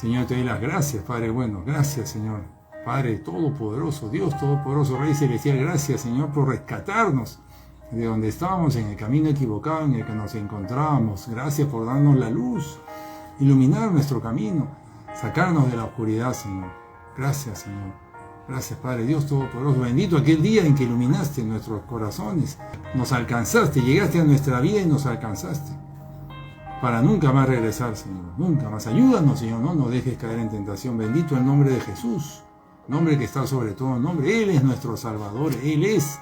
Señor, te doy las gracias, Padre bueno. Gracias, Señor. Padre Todopoderoso, Dios Todopoderoso, Rey Celestial, gracias, Señor, por rescatarnos de donde estábamos, en el camino equivocado en el que nos encontrábamos. Gracias por darnos la luz, iluminar nuestro camino, sacarnos de la oscuridad, Señor. Gracias, Señor. Gracias, Padre Dios Todopoderoso. Bendito aquel día en que iluminaste nuestros corazones. Nos alcanzaste, llegaste a nuestra vida y nos alcanzaste. Para nunca más regresar, Señor. Nunca más. Ayúdanos, Señor. No nos dejes caer en tentación. Bendito el nombre de Jesús. Nombre que está sobre todo nombre. Él es nuestro Salvador. Él es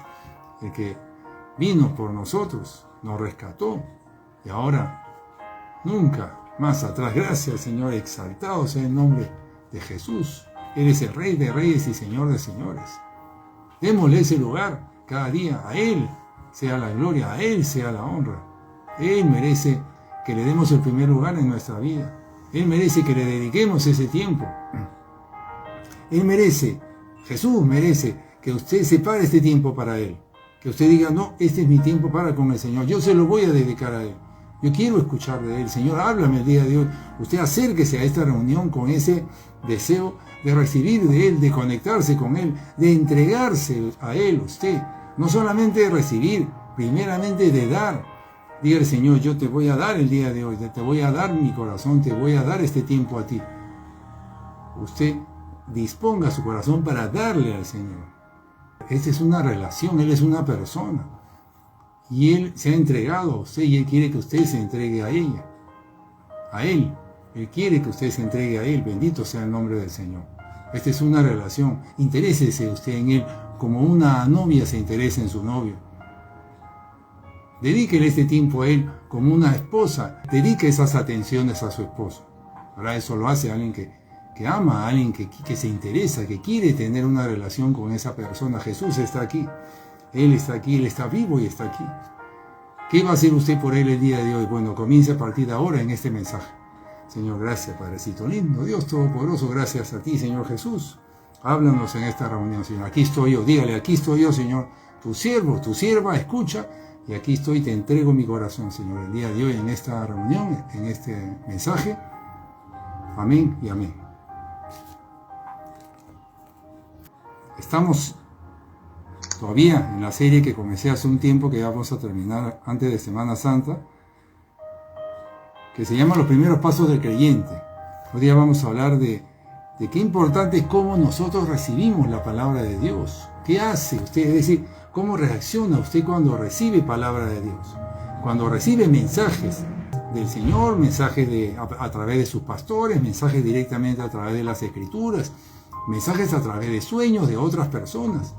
el que vino por nosotros. Nos rescató. Y ahora, nunca más atrás. Gracias, Señor. Exaltado sea el nombre de Jesús. Él es el Rey de Reyes y Señor de Señores. Démosle ese lugar cada día. A Él sea la gloria, a Él sea la honra. Él merece que le demos el primer lugar en nuestra vida. Él merece que le dediquemos ese tiempo. Él merece, Jesús merece que usted separe este tiempo para Él. Que usted diga, no, este es mi tiempo para con el Señor. Yo se lo voy a dedicar a Él. Yo quiero escuchar de Él. Señor, háblame el día de hoy. Usted acérquese a esta reunión con ese deseo de recibir de Él, de conectarse con Él, de entregarse a Él usted. No solamente de recibir, primeramente de dar. Dígale, Señor, yo te voy a dar el día de hoy, te voy a dar mi corazón, te voy a dar este tiempo a ti. Usted disponga su corazón para darle al Señor. Esta es una relación, Él es una persona. Y Él se ha entregado a usted y Él quiere que usted se entregue a ella. A Él. Él quiere que usted se entregue a Él. Bendito sea el nombre del Señor. Esta es una relación. Interésese usted en Él como una novia se interesa en su novio. Dedíquele este tiempo a Él como una esposa. Dedique esas atenciones a su esposo. Ahora eso lo hace alguien que ama, alguien que se interesa, que quiere tener una relación con esa persona. Jesús está aquí. Él está aquí, Él está vivo y está aquí. ¿Qué va a hacer usted por Él el día de hoy? Bueno, comience a partir de ahora en este mensaje. Señor, gracias, Padrecito lindo, Dios Todopoderoso, gracias a ti, Señor Jesús. Háblanos en esta reunión, Señor. Aquí estoy yo, dígale, aquí estoy yo, Señor, tu siervo, tu sierva, escucha. Y aquí estoy, te entrego mi corazón, Señor, el día de hoy en esta reunión, en este mensaje. Amén y amén. Estamos todavía en la serie que comencé hace un tiempo, que ya vamos a terminar antes de Semana Santa, que se llama Los primeros pasos del creyente. Hoy día vamos a hablar de qué importante es cómo nosotros recibimos la palabra de Dios. ¿Qué hace usted? Es decir, ¿cómo reacciona usted cuando recibe palabra de Dios? Cuando recibe mensajes del Señor, mensajes a través de sus pastores, mensajes directamente a través de las Escrituras, mensajes a través de sueños de otras personas,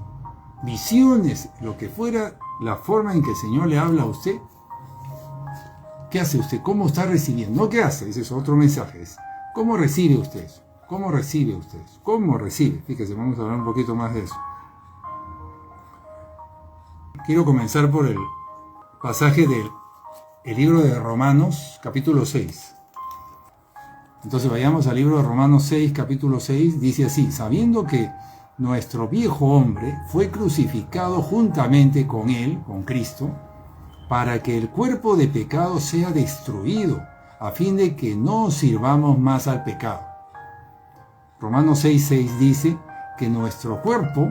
visiones, lo que fuera la forma en que el Señor le habla a usted. ¿Qué hace usted? ¿Cómo está recibiendo? No qué hace, ese es otro mensaje. Es ¿cómo recibe usted eso? ¿Cómo recibe usted eso? ¿Cómo recibe? Fíjese, vamos a hablar un poquito más de eso. Quiero comenzar por el pasaje del libro de Romanos, capítulo 6. Entonces vayamos al libro de Romanos 6, capítulo 6, dice así: sabiendo que nuestro viejo hombre fue crucificado juntamente con él, con Cristo, para que el cuerpo de pecado sea destruido, a fin de que no sirvamos más al pecado. Romanos 6:6 dice que nuestro cuerpo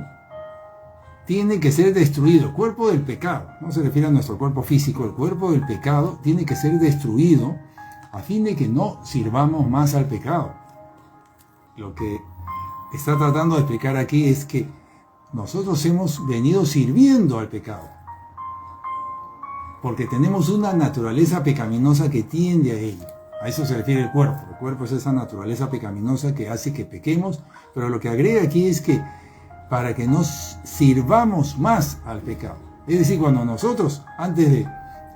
tiene que ser destruido, el cuerpo del pecado, no se refiere a nuestro cuerpo físico, el cuerpo del pecado tiene que ser destruido, a fin de que no sirvamos más al pecado. Lo que está tratando de explicar aquí es que nosotros hemos venido sirviendo al pecado, porque tenemos una naturaleza pecaminosa que tiende a ello. A eso se refiere el cuerpo. El cuerpo es esa naturaleza pecaminosa que hace que pequemos, pero lo que agrega aquí es que para que nos sirvamos más al pecado. Es decir, cuando nosotros, antes de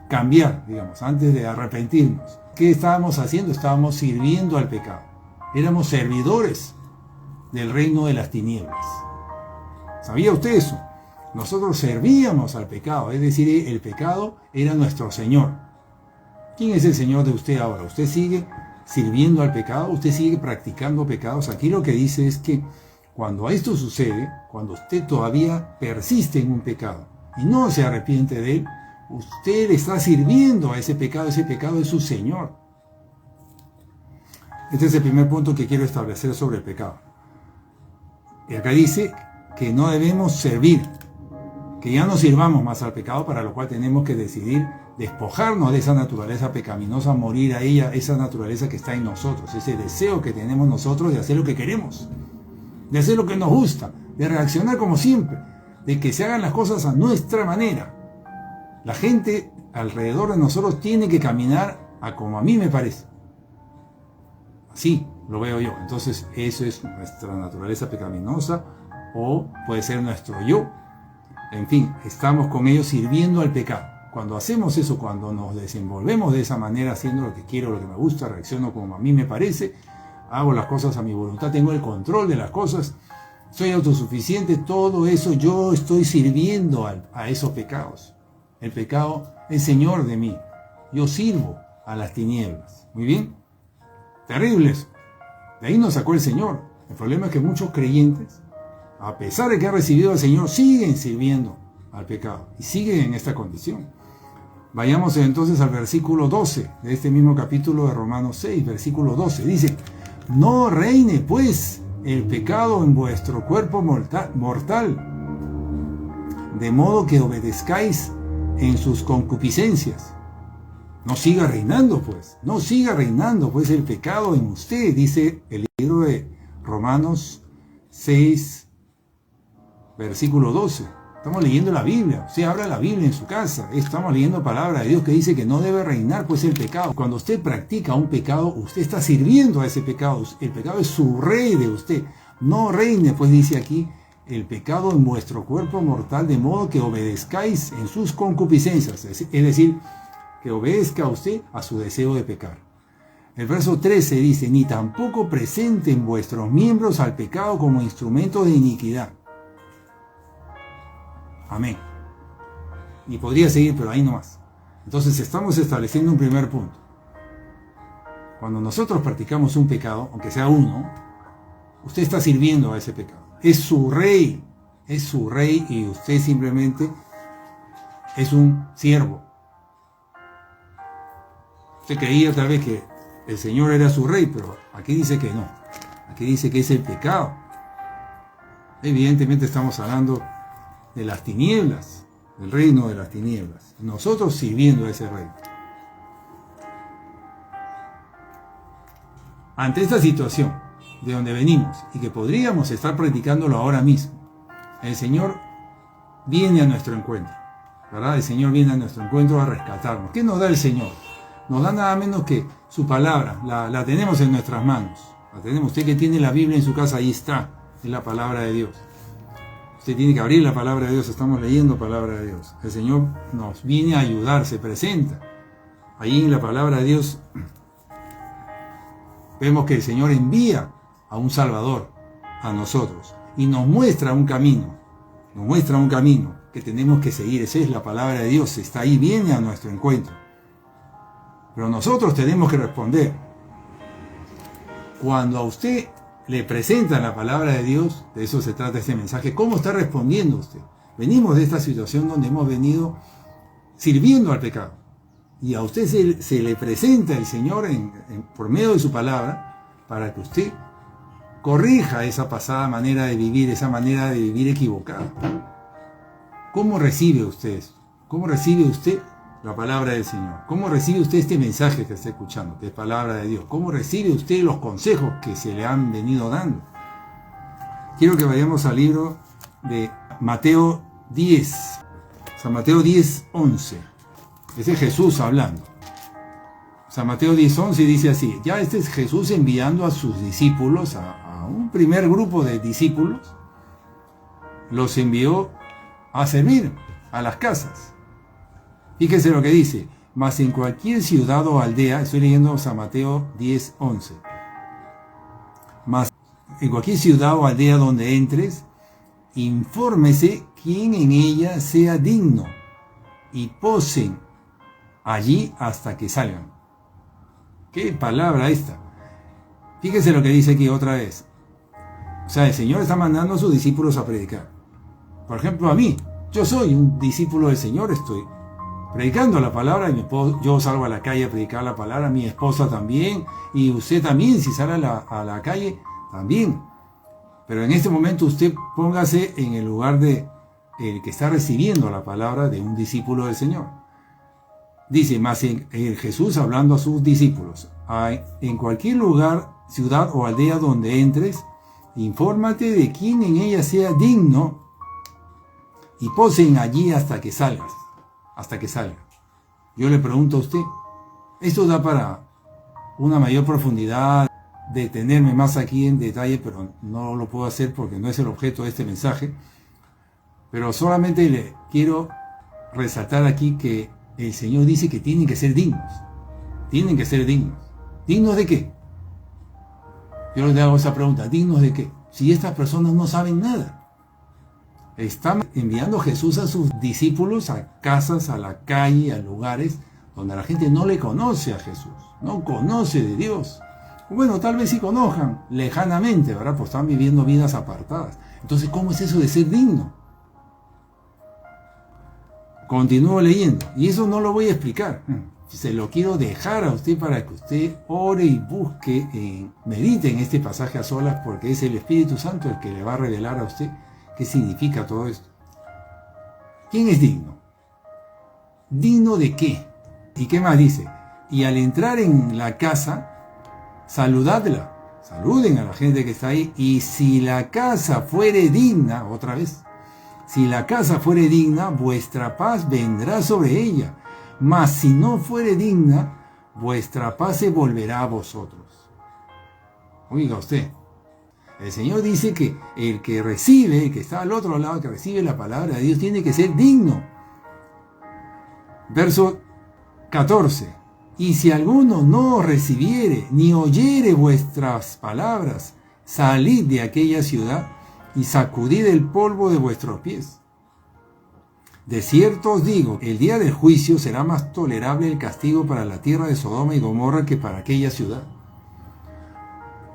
cambiar, digamos, antes de arrepentirnos, ¿qué estábamos haciendo? Estábamos sirviendo al pecado. Éramos servidores del reino de las tinieblas. ¿Sabía usted eso? Nosotros servíamos al pecado, es decir, el pecado era nuestro Señor. ¿Quién es el Señor de usted ahora? ¿Usted sigue sirviendo al pecado? ¿Usted sigue practicando pecados? Aquí lo que dice es que cuando esto sucede, cuando usted todavía persiste en un pecado y no se arrepiente de él, usted está sirviendo a ese pecado es su Señor. Este es el primer punto que quiero establecer sobre el pecado. Y acá dice que no debemos servir, que ya no sirvamos más al pecado, para lo cual tenemos que decidir despojarnos de esa naturaleza pecaminosa, morir a ella, esa naturaleza que está en nosotros, ese deseo que tenemos nosotros de hacer lo que queremos, de hacer lo que nos gusta, de reaccionar como siempre, de que se hagan las cosas a nuestra manera. La gente alrededor de nosotros tiene que caminar a como a mí me parece. Así lo veo yo. Entonces eso es nuestra naturaleza pecaminosa, o puede ser nuestro yo. En fin, estamos con ellos sirviendo al pecado. Cuando hacemos eso, cuando nos desenvolvemos de esa manera, haciendo lo que quiero, lo que me gusta, reacciono como a mí me parece, hago las cosas a mi voluntad, tengo el control de las cosas, soy autosuficiente, todo eso yo estoy sirviendo a esos pecados. El pecado es señor de mí. Yo sirvo a las tinieblas. Muy bien. Terrible eso. De ahí nos sacó el Señor. El problema es que muchos creyentes, a pesar de que han recibido al Señor, siguen sirviendo al pecado y siguen en esta condición. Vayamos entonces al versículo 12 de este mismo capítulo de Romanos 6, versículo 12. Dice: no reine pues el pecado en vuestro cuerpo mortal, de modo que obedezcáis en sus concupiscencias. No siga reinando pues el pecado en usted, dice el libro de Romanos 6, versículo 12. Estamos leyendo la Biblia, usted abra la Biblia en su casa, estamos leyendo palabra de Dios que dice que no debe reinar pues el pecado. Cuando usted practica un pecado, usted está sirviendo a ese pecado, el pecado es su rey de usted. No reine pues, dice aquí, el pecado en vuestro cuerpo mortal, de modo que obedezcáis en sus concupiscencias, es decir, que obedezca usted a su deseo de pecar. El verso 13 dice: ni tampoco presenten vuestros miembros al pecado como instrumento de iniquidad. Amén. Y podría seguir, pero ahí no más. Entonces estamos estableciendo un primer punto. Cuando nosotros practicamos un pecado, aunque sea uno, usted está sirviendo a ese pecado. Es su rey y usted simplemente es un siervo. Usted creía tal vez que el Señor era su rey, pero aquí dice que no. Aquí dice que es el pecado. Evidentemente estamos hablando de las tinieblas, del reino de las tinieblas. Nosotros sirviendo a ese rey. Ante esta situación de donde venimos y que podríamos estar practicándolo ahora mismo, el Señor viene a nuestro encuentro, ¿verdad? El Señor viene a nuestro encuentro a rescatarnos. ¿Qué nos da el Señor? Nos da nada menos que su palabra. La tenemos en nuestras manos. La tenemos. Usted que tiene la Biblia en su casa, ahí está. Es la palabra de Dios. Usted tiene que abrir la palabra de Dios. Estamos leyendo palabra de Dios. El Señor nos viene a ayudar, se presenta. Ahí en la palabra de Dios vemos que el Señor envía a un Salvador a nosotros y nos muestra un camino. Nos muestra un camino que tenemos que seguir. Esa es la palabra de Dios. Está ahí, viene a nuestro encuentro. Pero nosotros tenemos que responder. Cuando a usted le presentan la palabra de Dios, de eso se trata este mensaje, ¿cómo está respondiendo usted? Venimos de esta situación donde hemos venido sirviendo al pecado. Y a usted se le presenta el Señor por medio de su palabra para que usted corrija esa pasada manera de vivir, esa manera de vivir equivocada. ¿Cómo recibe usted esto? ¿Cómo recibe usted la palabra del Señor? ¿Cómo recibe usted este mensaje que está escuchando, que es palabra de Dios? ¿Cómo recibe usted los consejos que se le han venido dando? Quiero que vayamos al libro de Mateo 10. San Mateo 10, 11. Ese es Jesús hablando. San Mateo 10, 11 dice así: ya este es Jesús enviando a sus discípulos, a un primer grupo de discípulos, los envió a servir a las casas. Fíjense lo que dice: mas en cualquier ciudad o aldea, estoy leyendo San Mateo 10, 11, mas en cualquier ciudad o aldea donde entres, infórmese quién en ella sea digno, y posen allí hasta que salgan. ¿Qué palabra esta? Fíjense lo que dice aquí otra vez. O sea, el Señor está mandando a sus discípulos a predicar. Por ejemplo, a mí, yo soy un discípulo del Señor, estoy predicando la palabra, yo salgo a la calle a predicar la palabra, mi esposa también, y usted también, si sale a la calle, también. Pero en este momento usted póngase en el lugar de el que está recibiendo la palabra de un discípulo del Señor. Dice, más Jesús hablando a sus discípulos, en cualquier lugar, ciudad o aldea donde entres, infórmate de quién en ella sea digno y posen allí hasta que salgas. Hasta que salga. Yo le pregunto a usted, esto da para una mayor profundidad, detenerme más aquí en detalle, pero no lo puedo hacer porque no es el objeto de este mensaje. Pero solamente le quiero resaltar aquí que el Señor dice que tienen que ser dignos. Tienen que ser dignos. ¿Dignos de qué? Yo les hago esa pregunta, ¿dignos de qué? Si estas personas no saben nada. Está enviando Jesús a sus discípulos a casas, a la calle, a lugares donde la gente no le conoce a Jesús, no conoce de Dios. Bueno, tal vez sí conozcan lejanamente, ¿verdad? Pues están viviendo vidas apartadas. Entonces, ¿cómo es eso de ser digno? Continúo leyendo, y eso no lo voy a explicar. Se lo quiero dejar a usted para que usted ore y busque, medite en este pasaje a solas, porque es el Espíritu Santo el que le va a revelar a usted qué significa todo esto. ¿Quién es digno? ¿Digno de qué? ¿Y qué más dice? Y al entrar en la casa, saludadla. Saluden a la gente que está ahí. Y si la casa fuere digna, otra vez, si la casa fuere digna, vuestra paz vendrá sobre ella. Mas si no fuere digna, vuestra paz se volverá a vosotros. Oiga usted. El Señor dice que el que recibe, el que está al otro lado, que recibe la palabra de Dios, tiene que ser digno. Verso 14. Y si alguno no recibiere ni oyere vuestras palabras, salid de aquella ciudad y sacudid el polvo de vuestros pies. De cierto os digo, el día del juicio será más tolerable el castigo para la tierra de Sodoma y Gomorra que para aquella ciudad.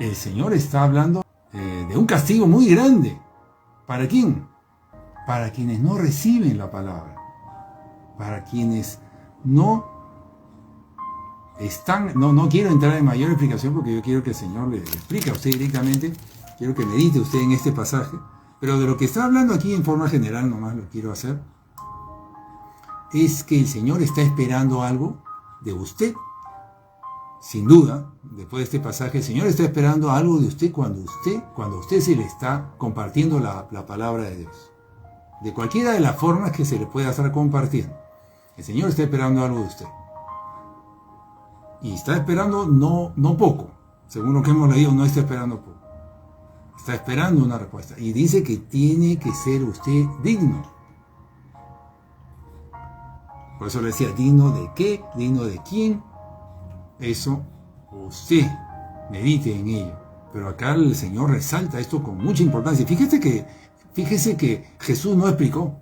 El Señor está hablando de un castigo muy grande. ¿Para quién? Para quienes no reciben la palabra. Para quienes no están... No quiero entrar en mayor explicación porque yo quiero que el Señor le explique a usted directamente. Quiero que medite usted en este pasaje. Pero de lo que está hablando aquí en forma general, nomás lo quiero hacer, es que el Señor está esperando algo de usted. Sin duda, después de este pasaje, el Señor está esperando algo de usted cuando usted se le está compartiendo la palabra de Dios. De cualquiera de las formas que se le pueda estar compartiendo. El Señor está esperando algo de usted. Y está esperando no poco. Según lo que hemos leído, no está esperando poco. Está esperando una respuesta. Y dice que tiene que ser usted digno. Por eso le decía, ¿digno de qué? ¿Digno de quién? Eso usted medite en ello. Pero acá el Señor resalta esto con mucha importancia. Fíjese que Jesús no explicó.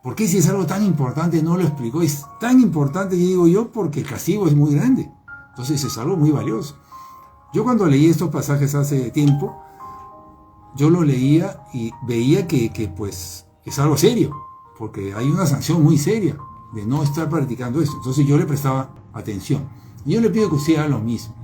¿Por qué si es algo tan importante no lo explicó? Es tan importante, digo yo, porque el castigo es muy grande. Entonces es algo muy valioso. Yo cuando leí estos pasajes hace tiempo, yo lo leía y veía que pues es algo serio. Porque hay una sanción muy seria de no estar practicando esto. Entonces yo le prestaba atención. Y yo le pido que usted haga lo mismo.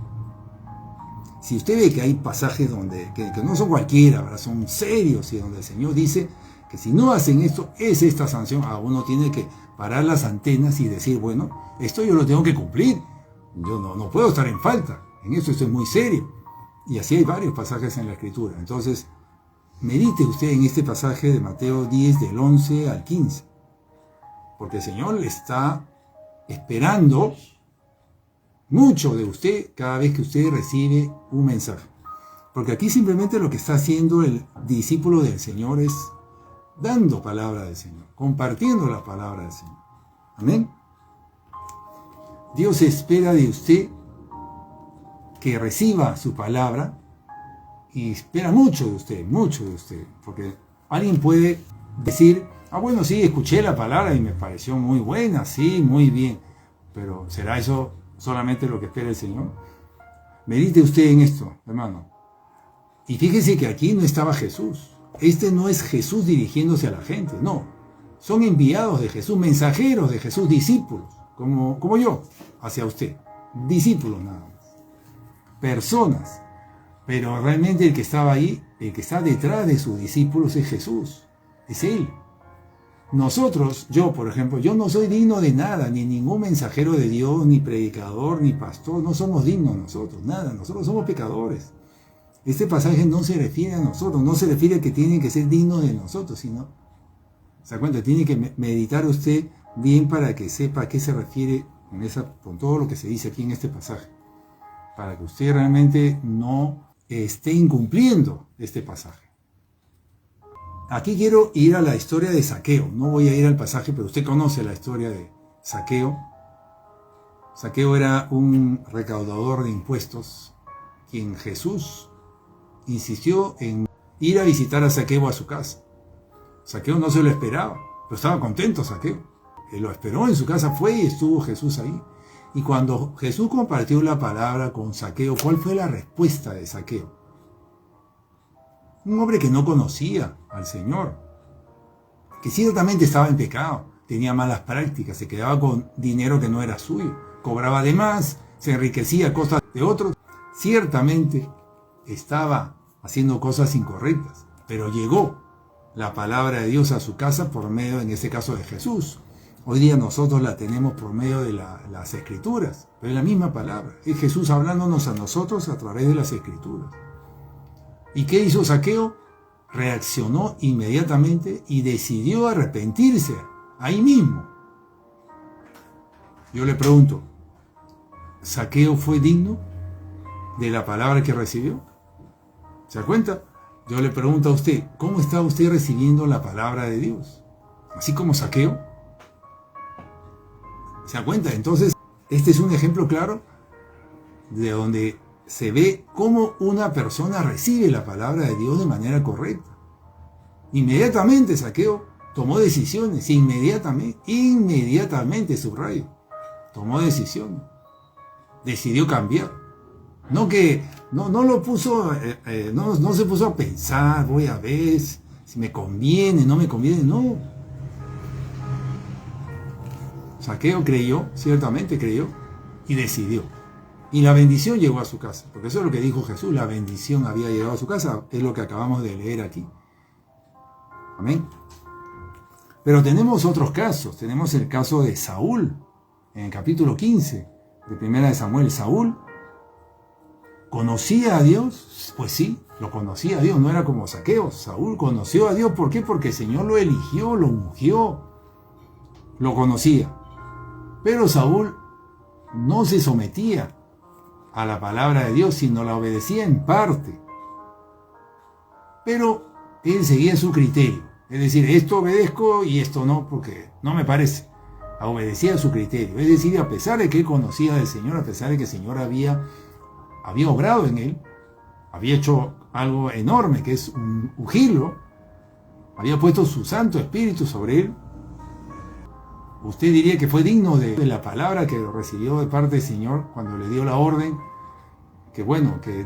Si usted ve que hay pasajes que no son cualquiera, ¿verdad? Son serios y donde el Señor dice que si no hacen esto, es esta sanción, uno tiene que parar las antenas y decir, bueno, esto yo lo tengo que cumplir. Yo no puedo estar en falta. En esto estoy muy serio. Y así hay varios pasajes en la Escritura. Entonces, medite usted en este pasaje de Mateo 10, del 11 al 15. Porque el Señor le está esperando mucho de usted cada vez que usted recibe un mensaje. Porque aquí simplemente lo que está haciendo el discípulo del Señor es dando palabra del Señor, compartiendo la palabra del Señor. Amén. Dios espera de usted que reciba su palabra y espera mucho de usted, porque alguien puede decir, bueno, sí, escuché la palabra y me pareció muy buena, sí, muy bien, pero ¿será eso solamente lo que espera el Señor? Medite usted en esto, hermano. Y fíjese que aquí no estaba Jesús. Este no es Jesús dirigiéndose a la gente, no. son enviados de Jesús, mensajeros de Jesús, discípulos, como yo, hacia usted. Discípulos nada más. Personas. Pero realmente el que estaba ahí, el que está detrás de sus discípulos es Jesús. Es Él. Nosotros, yo por ejemplo, yo no soy digno de nada, ni ningún mensajero de Dios, ni predicador, ni pastor. No somos dignos nosotros, nada. Nosotros somos pecadores. Este pasaje no se refiere a nosotros, no se refiere a que tienen que ser dignos de nosotros, sino, ¿se da cuenta? Tiene que meditar usted bien para que sepa a qué se refiere con todo lo que se dice aquí en este pasaje. Para que usted realmente no esté incumpliendo este pasaje. Aquí quiero ir a la historia de Zaqueo. No voy a ir al pasaje, pero usted conoce la historia de Zaqueo. Zaqueo era un recaudador de impuestos, quien Jesús insistió en ir a visitar a Zaqueo a su casa. Zaqueo no se lo esperaba, pero estaba contento Zaqueo. Él lo esperó en su casa, fue y estuvo Jesús ahí. Y cuando Jesús compartió la palabra con Zaqueo, ¿cuál fue la respuesta de Zaqueo? Un hombre que no conocía al Señor, que ciertamente estaba en pecado, tenía malas prácticas, se quedaba con dinero que no era suyo, cobraba de más, se enriquecía a costa de otros. Ciertamente estaba haciendo cosas incorrectas, pero llegó la palabra de Dios a su casa por medio, en este caso, de Jesús. Hoy día nosotros la tenemos por medio de las Escrituras, pero es la misma palabra. Es Jesús hablándonos a nosotros a través de las Escrituras. ¿Y qué hizo Zaqueo? Reaccionó inmediatamente y decidió arrepentirse ahí mismo. Yo le pregunto, ¿Zaqueo fue digno de la palabra que recibió? ¿Se da cuenta? Yo le pregunto a usted, ¿cómo está usted recibiendo la palabra de Dios? ¿Así como Zaqueo? ¿Se da cuenta? Entonces, este es un ejemplo claro de donde se ve cómo una persona recibe la palabra de Dios de manera correcta. Inmediatamente Zaqueo tomó decisiones, inmediatamente, subrayo, tomó decisiones, decidió cambiar. No lo puso, no se puso a pensar, voy a ver si me conviene, no me conviene, no. Zaqueo creyó, ciertamente creyó, y decidió. Y la bendición llegó a su casa, porque eso es lo que dijo Jesús, la bendición había llegado a su casa, es lo que acabamos de leer aquí. Amén. Pero tenemos otros casos, tenemos el caso de Saúl, en el capítulo 15 de Primera de Samuel. Saúl ¿conocía a Dios? Pues sí, lo conocía a Dios, no era como Zaqueo. Saúl conoció a Dios, ¿por qué? Porque el Señor lo eligió, lo ungió, lo conocía. Pero Saúl no se sometía a la palabra de Dios, sino la obedecía en parte. Pero él seguía su criterio, es decir, esto obedezco y esto no, porque no me parece. Obedecía a su criterio, es decir, a pesar de que él conocía del Señor, a pesar de que el Señor había obrado en él, había hecho algo enorme, que es ungirlo, había puesto su Santo Espíritu sobre él. Usted diría que fue digno de la palabra que recibió de parte del Señor cuando le dio la orden que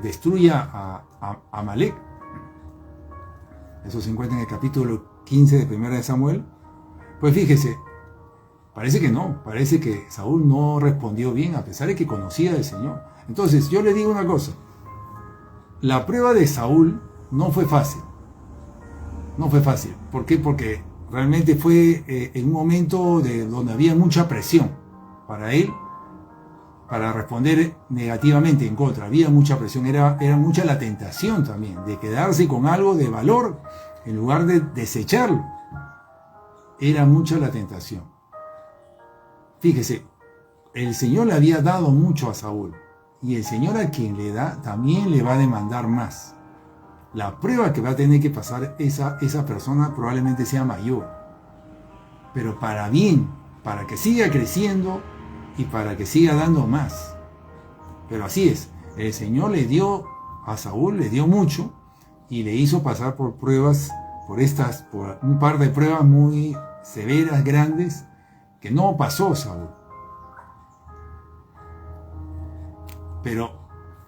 destruya a Amalek. Eso se encuentra en el capítulo 15 de Primera de Samuel. Pues fíjese, parece que no, parece que Saúl no respondió bien a pesar de que conocía del Señor. Entonces yo le digo una cosa, la prueba de Saúl no fue fácil. No fue fácil. ¿Por qué? Porque realmente fue en un momento donde había mucha presión para él, para responder negativamente en contra. Había mucha presión, era mucha la tentación también de quedarse con algo de valor en lugar de desecharlo. Era mucha la tentación. Fíjese, el Señor le había dado mucho a Saúl y el Señor a quien le da también le va a demandar más. La prueba que va a tener que pasar esa persona probablemente sea mayor, pero para bien, para que siga creciendo y para que siga dando más. Pero así es, el Señor le dio a Saúl, le dio mucho y le hizo pasar por pruebas, por un par de pruebas muy severas, grandes, que no pasó Saúl. Pero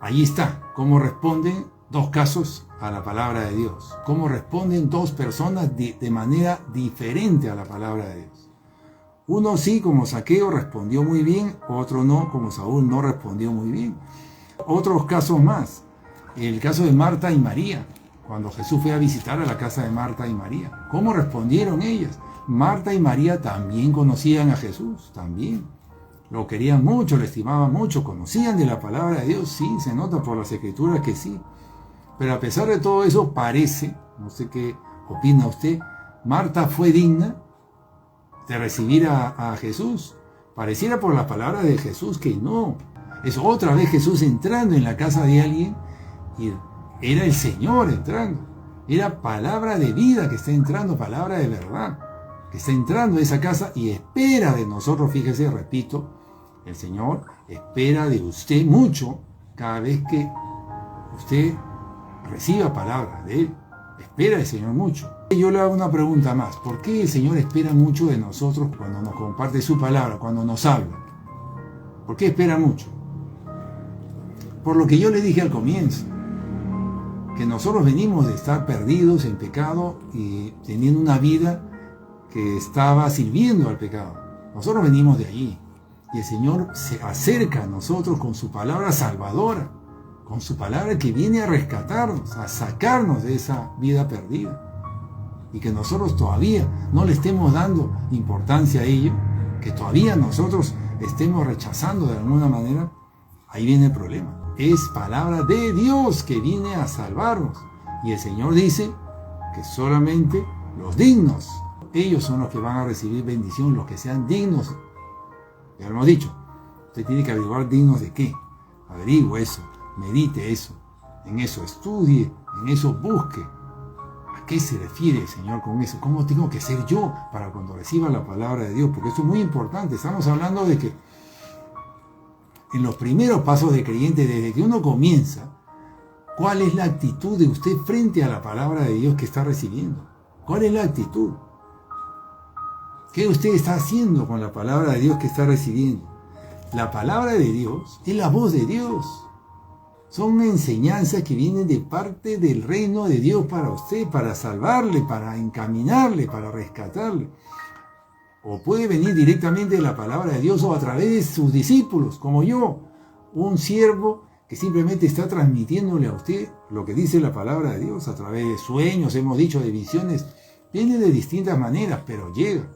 ahí está, cómo responden dos casos a la palabra de Dios. Cómo responden dos personas de manera diferente a la palabra de Dios. Uno sí, como Zaqueo, respondió muy bien, otro no, como Saúl, no respondió muy bien. Otros casos más. El caso de Marta y María, cuando Jesús fue a visitar a la casa de Marta y María. ¿Cómo respondieron ellas? Marta y María también conocían a Jesús, también. Lo querían mucho, lo estimaban mucho, conocían de la palabra de Dios, sí, se nota por las escrituras que sí. Pero a pesar de todo eso, parece, no sé qué opina usted, Marta fue digna de recibir a Jesús. Pareciera por la palabra de Jesús que no. Es otra vez Jesús entrando en la casa de alguien y era el Señor entrando. Era palabra de vida que está entrando, palabra de verdad, que está entrando a esa casa y espera de nosotros, fíjese, repito, el Señor espera de usted mucho cada vez que usted reciba palabra de Él. Espera el Señor mucho. Yo le hago una pregunta más. ¿Por qué el Señor espera mucho de nosotros cuando nos comparte su palabra, cuando nos habla? ¿Por qué espera mucho? Por lo que yo le dije al comienzo, que nosotros venimos de estar perdidos en pecado y teniendo una vida que estaba sirviendo al pecado. Nosotros venimos de allí y el Señor se acerca a nosotros con su palabra salvadora, con su palabra que viene a rescatarnos, a sacarnos de esa vida perdida. Y que nosotros todavía no le estemos dando importancia a ello, que todavía nosotros estemos rechazando de alguna manera, ahí viene el problema. Es palabra de Dios que viene a salvarnos. Y el Señor dice que solamente los dignos, ellos son los que van a recibir bendición, los que sean dignos. Ya lo hemos dicho, usted tiene que averiguar dignos de qué. Averigüe eso, medite eso, en eso estudie, en eso busque. ¿A qué se refiere el Señor con eso? ¿Cómo tengo que ser yo para cuando reciba la palabra de Dios? Porque esto es muy importante. Estamos hablando de que en los primeros pasos de creyente, desde que uno comienza, ¿cuál es la actitud de usted frente a la palabra de Dios que está recibiendo? ¿Cuál es la actitud? ¿Qué usted está haciendo con la palabra de Dios que está recibiendo? La palabra de Dios es la voz de Dios. Son enseñanzas que vienen de parte del reino de Dios para usted, para salvarle, para encaminarle, para rescatarle. O puede venir directamente de la palabra de Dios o a través de sus discípulos, como yo, un siervo que simplemente está transmitiéndole a usted lo que dice la palabra de Dios a través de sueños, hemos dicho, de visiones. Viene de distintas maneras, pero llega.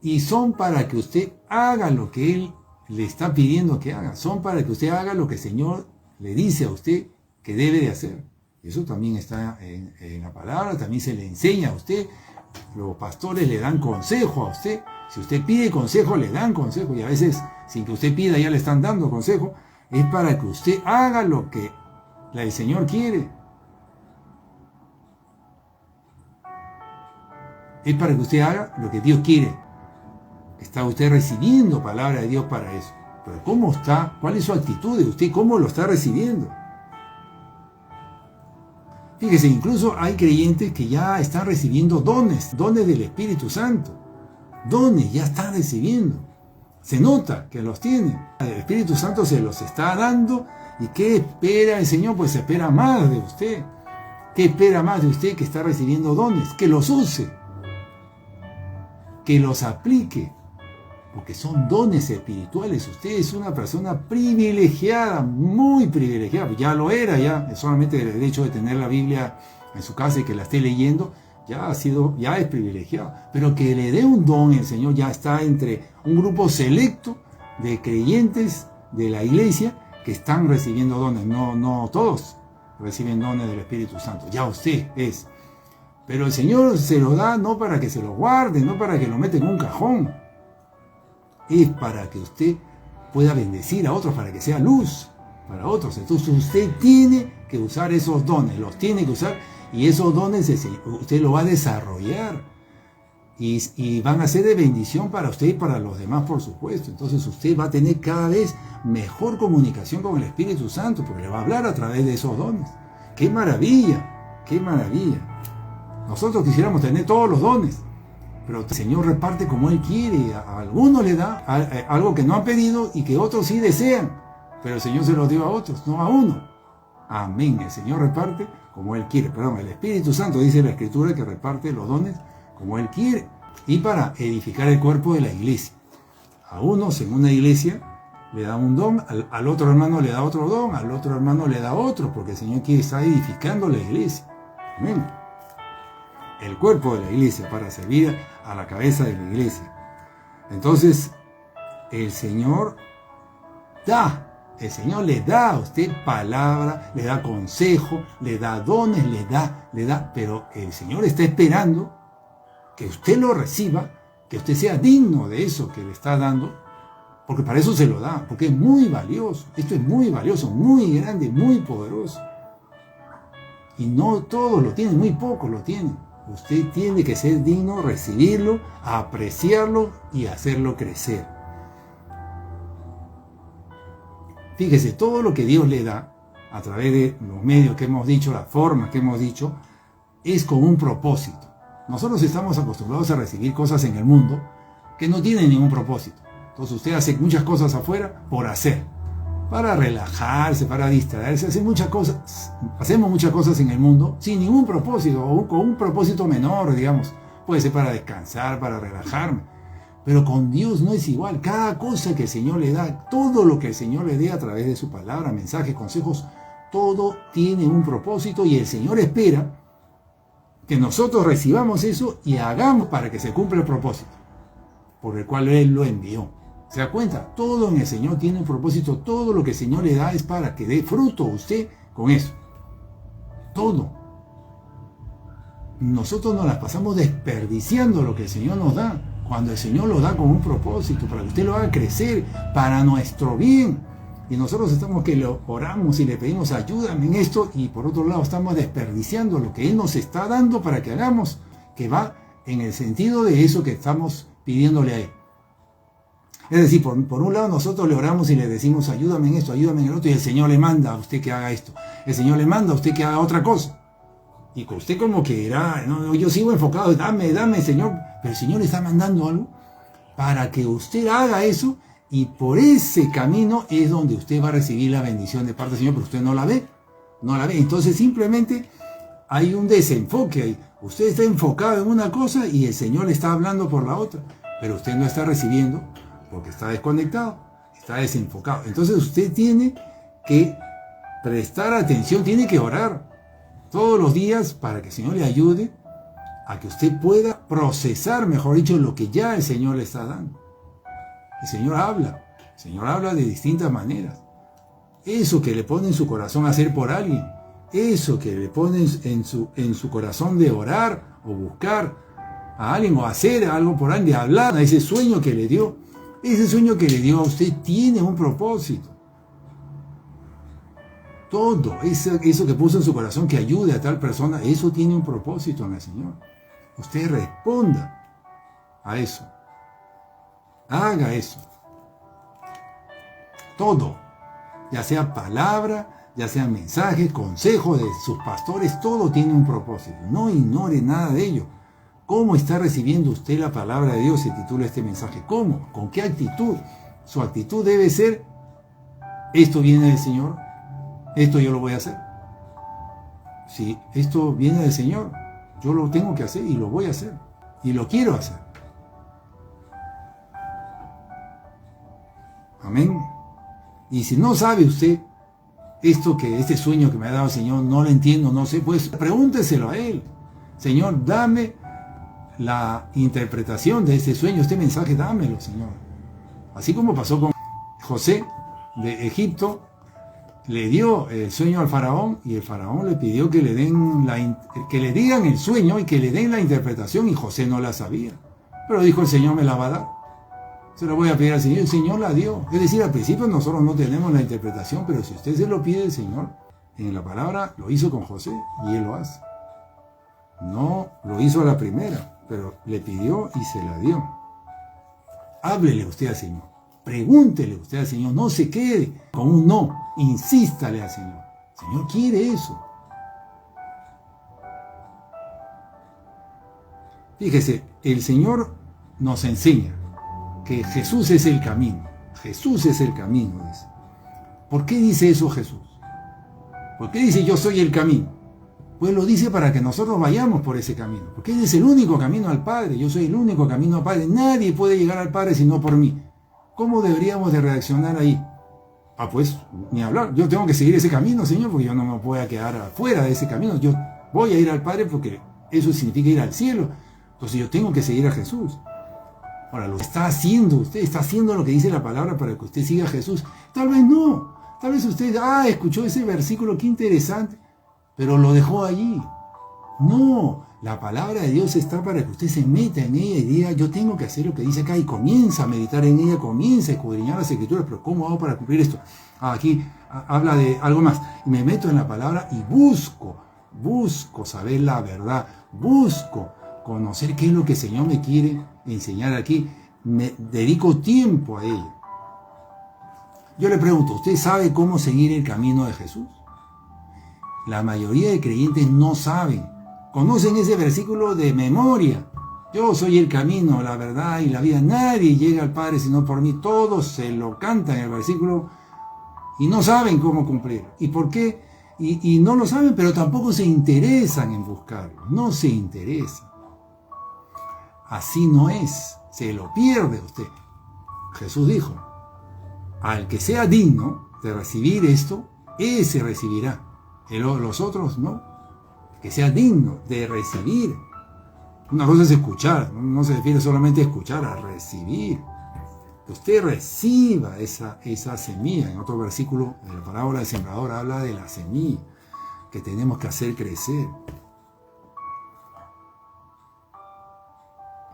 Y son para que usted haga lo que Él le está pidiendo que haga. Son para que usted haga lo que el Señor le dice a usted que debe de hacer. Eso también está en la palabra, también se le enseña a usted. Los pastores le dan consejo a usted. Si usted pide consejo, le dan consejo. Y a veces, sin que usted pida, ya le están dando consejo. Es para que usted haga lo que el Señor quiere. Es para que usted haga lo que Dios quiere. Está usted recibiendo palabra de Dios para eso. Pero ¿cómo está? ¿Cuál es su actitud de usted? ¿Cómo lo está recibiendo? Fíjese, incluso hay creyentes que ya están recibiendo dones del Espíritu Santo. Dones ya están recibiendo. Se nota que los tienen. El Espíritu Santo se los está dando. ¿Y qué espera el Señor? Pues espera más de usted. ¿Qué espera más de usted que está recibiendo dones? Que los use. Que los aplique. Porque son dones espirituales. Usted es una persona privilegiada, muy privilegiada. Ya lo era, ya solamente el hecho de tener la Biblia en su casa y que la esté leyendo, ya es privilegiado. Pero que le dé un don el Señor ya está entre un grupo selecto de creyentes de la iglesia que están recibiendo dones. No todos reciben dones del Espíritu Santo. Ya usted es. Pero el Señor se lo da no para que se lo guarde, no para que lo meta en un cajón. Es para que usted pueda bendecir a otros, para que sea luz para otros. Entonces usted tiene que usar esos dones, los tiene que usar, y esos dones usted lo va a desarrollar y van a ser de bendición para usted y para los demás, por supuesto. Entonces usted va a tener cada vez mejor comunicación con el Espíritu Santo, porque le va a hablar a través de esos dones. ¡Qué maravilla! ¡Qué maravilla! Nosotros quisiéramos tener todos los dones, pero el Señor reparte como Él quiere. A algunos le da algo que no han pedido y que otros sí desean. Pero el Señor se lo dio a otros, no a uno. Amén. El Señor reparte como Él quiere. Perdón, el Espíritu Santo dice la Escritura que reparte los dones como Él quiere. Y para edificar el cuerpo de la iglesia. A unos en una iglesia le da un don, al otro hermano le da otro don, al otro hermano le da otro, porque el Señor quiere estar edificando la iglesia. Amén. El cuerpo de la iglesia para servir a la cabeza de la iglesia. Entonces, el Señor le da a usted palabra, le da consejo, le da dones, le da, pero el Señor está esperando que usted lo reciba, que usted sea digno de eso que le está dando, porque para eso se lo da, porque es muy valioso. Esto es muy valioso, muy grande, muy poderoso. Y no todos lo tienen, muy pocos lo tienen. Usted tiene que ser digno, recibirlo, apreciarlo y hacerlo crecer. Fíjese, todo lo que Dios le da, a través de los medios que hemos dicho, las formas que hemos dicho, es con un propósito. Nosotros estamos acostumbrados a recibir cosas en el mundo que no tienen ningún propósito. Entonces usted hace muchas cosas afuera por hacer, para relajarse, para distraerse, hacemos muchas cosas en el mundo sin ningún propósito, o con un propósito menor, digamos. Puede ser para descansar, para relajarme. Pero con Dios no es igual. Cada cosa que el Señor le da, todo lo que el Señor le dé a través de su palabra, mensajes, consejos, todo tiene un propósito y el Señor espera que nosotros recibamos eso y hagamos para que se cumpla el propósito por el cual Él lo envió. ¿Se da cuenta? Todo en el Señor tiene un propósito. Todo lo que el Señor le da es para que dé fruto usted con eso. Todo. Nosotros nos las pasamos desperdiciando lo que el Señor nos da, cuando el Señor lo da con un propósito, para que usted lo haga crecer, para nuestro bien. Y nosotros estamos que lo oramos y le pedimos ayúdame en esto, y por otro lado estamos desperdiciando lo que Él nos está dando para que hagamos, que va en el sentido de eso que estamos pidiéndole a Él. Es decir, por un lado nosotros le oramos y le decimos ayúdame en esto, ayúdame en el otro, y el Señor le manda a usted que haga esto, el Señor le manda a usted que haga otra cosa. Y con usted como que dirá, no, yo sigo enfocado, dame Señor, pero el Señor le está mandando algo para que usted haga eso, y por ese camino es donde usted va a recibir la bendición de parte del Señor, pero usted no la ve. Entonces simplemente hay un desenfoque ahí. Usted está enfocado en una cosa y el Señor le está hablando por la otra, pero usted no está recibiendo porque está desconectado, está desenfocado. Entonces usted tiene que prestar atención, tiene que orar todos los días para que el Señor le ayude a que usted pueda procesar, mejor dicho, lo que ya el Señor le está dando. El Señor habla de distintas maneras. Eso que le pone en su corazón a hacer por alguien, eso que le pone en su corazón de orar o buscar a alguien o hacer algo por alguien, de hablar a ese sueño que le dio. Ese sueño que le dio a usted tiene un propósito. Todo eso que puso en su corazón que ayude a tal persona, eso tiene un propósito en el Señor. Usted responda a eso. Haga eso. Todo, ya sea palabra, ya sea mensaje, consejo de sus pastores, todo tiene un propósito. No ignore nada de ello. ¿Cómo está recibiendo usted la palabra de Dios? Se titula este mensaje. ¿Cómo? ¿Con qué actitud? Su actitud debe ser, esto viene del Señor, esto yo lo voy a hacer. Si esto viene del Señor, yo lo tengo que hacer y lo voy a hacer. Y lo quiero hacer. Amén. Y si no sabe usted este sueño que me ha dado el Señor, no lo entiendo, no sé, pues pregúnteselo a Él. Señor, dame la interpretación de este sueño, este mensaje, dámelo, Señor. Así como pasó con José de Egipto, le dio el sueño al faraón y el faraón le pidió que le digan el sueño y que le den la interpretación, y José no la sabía. Pero dijo, el Señor me la va a dar. Se la voy a pedir al Señor, el Señor la dio. Es decir, al principio nosotros no tenemos la interpretación, pero si usted se lo pide el Señor, en la palabra lo hizo con José y Él lo hace. No lo hizo a la primera, pero le pidió y se la dio. Háblele usted al Señor, pregúntele usted al Señor, no se quede con un no, insístale al Señor. El Señor quiere eso. Fíjese, el Señor nos enseña que Jesús es el camino. Jesús es el camino, dice. ¿Por qué dice eso Jesús? ¿Por qué dice yo soy el camino? Pues lo dice para que nosotros vayamos por ese camino. Porque Él es el único camino al Padre. Yo soy el único camino al Padre. Nadie puede llegar al Padre sino por mí. ¿Cómo deberíamos de reaccionar ahí? Pues ni hablar. Yo tengo que seguir ese camino, Señor, porque yo no me voy a quedar afuera de ese camino. Yo voy a ir al Padre porque eso significa ir al cielo. Entonces yo tengo que seguir a Jesús. Ahora, lo está haciendo. Usted está haciendo lo que dice la palabra para que usted siga a Jesús. Tal vez no. Tal vez usted, escuchó ese versículo, qué interesante, pero lo dejó allí. No, la palabra de Dios está para que usted se meta en ella y diga, yo tengo que hacer lo que dice acá, y comienza a meditar en ella, comienza a escudriñar las Escrituras. Pero ¿cómo hago para cumplir esto? Aquí habla de algo más. Y me meto en la palabra y busco saber la verdad, busco conocer qué es lo que el Señor me quiere enseñar aquí. Me dedico tiempo a ello. Yo le pregunto, ¿usted sabe cómo seguir el camino de Jesús? La mayoría de creyentes no saben. Conocen ese versículo de memoria. Yo soy el camino, la verdad y la vida. Nadie llega al Padre sino por mí. Todos se lo cantan el versículo y no saben cómo cumplir. ¿Y por qué? Y no lo saben, pero tampoco se interesan en buscarlo. No se interesan. Así no es. Se lo pierde usted. Jesús dijo, al que sea digno de recibir esto, ese recibirá. Los otros no. Que sea digno de recibir. Una cosa es escuchar, no se refiere solamente a escuchar, a recibir. Que usted reciba esa semilla. En otro versículo de la parábola del sembrador habla de la semilla que tenemos que hacer crecer.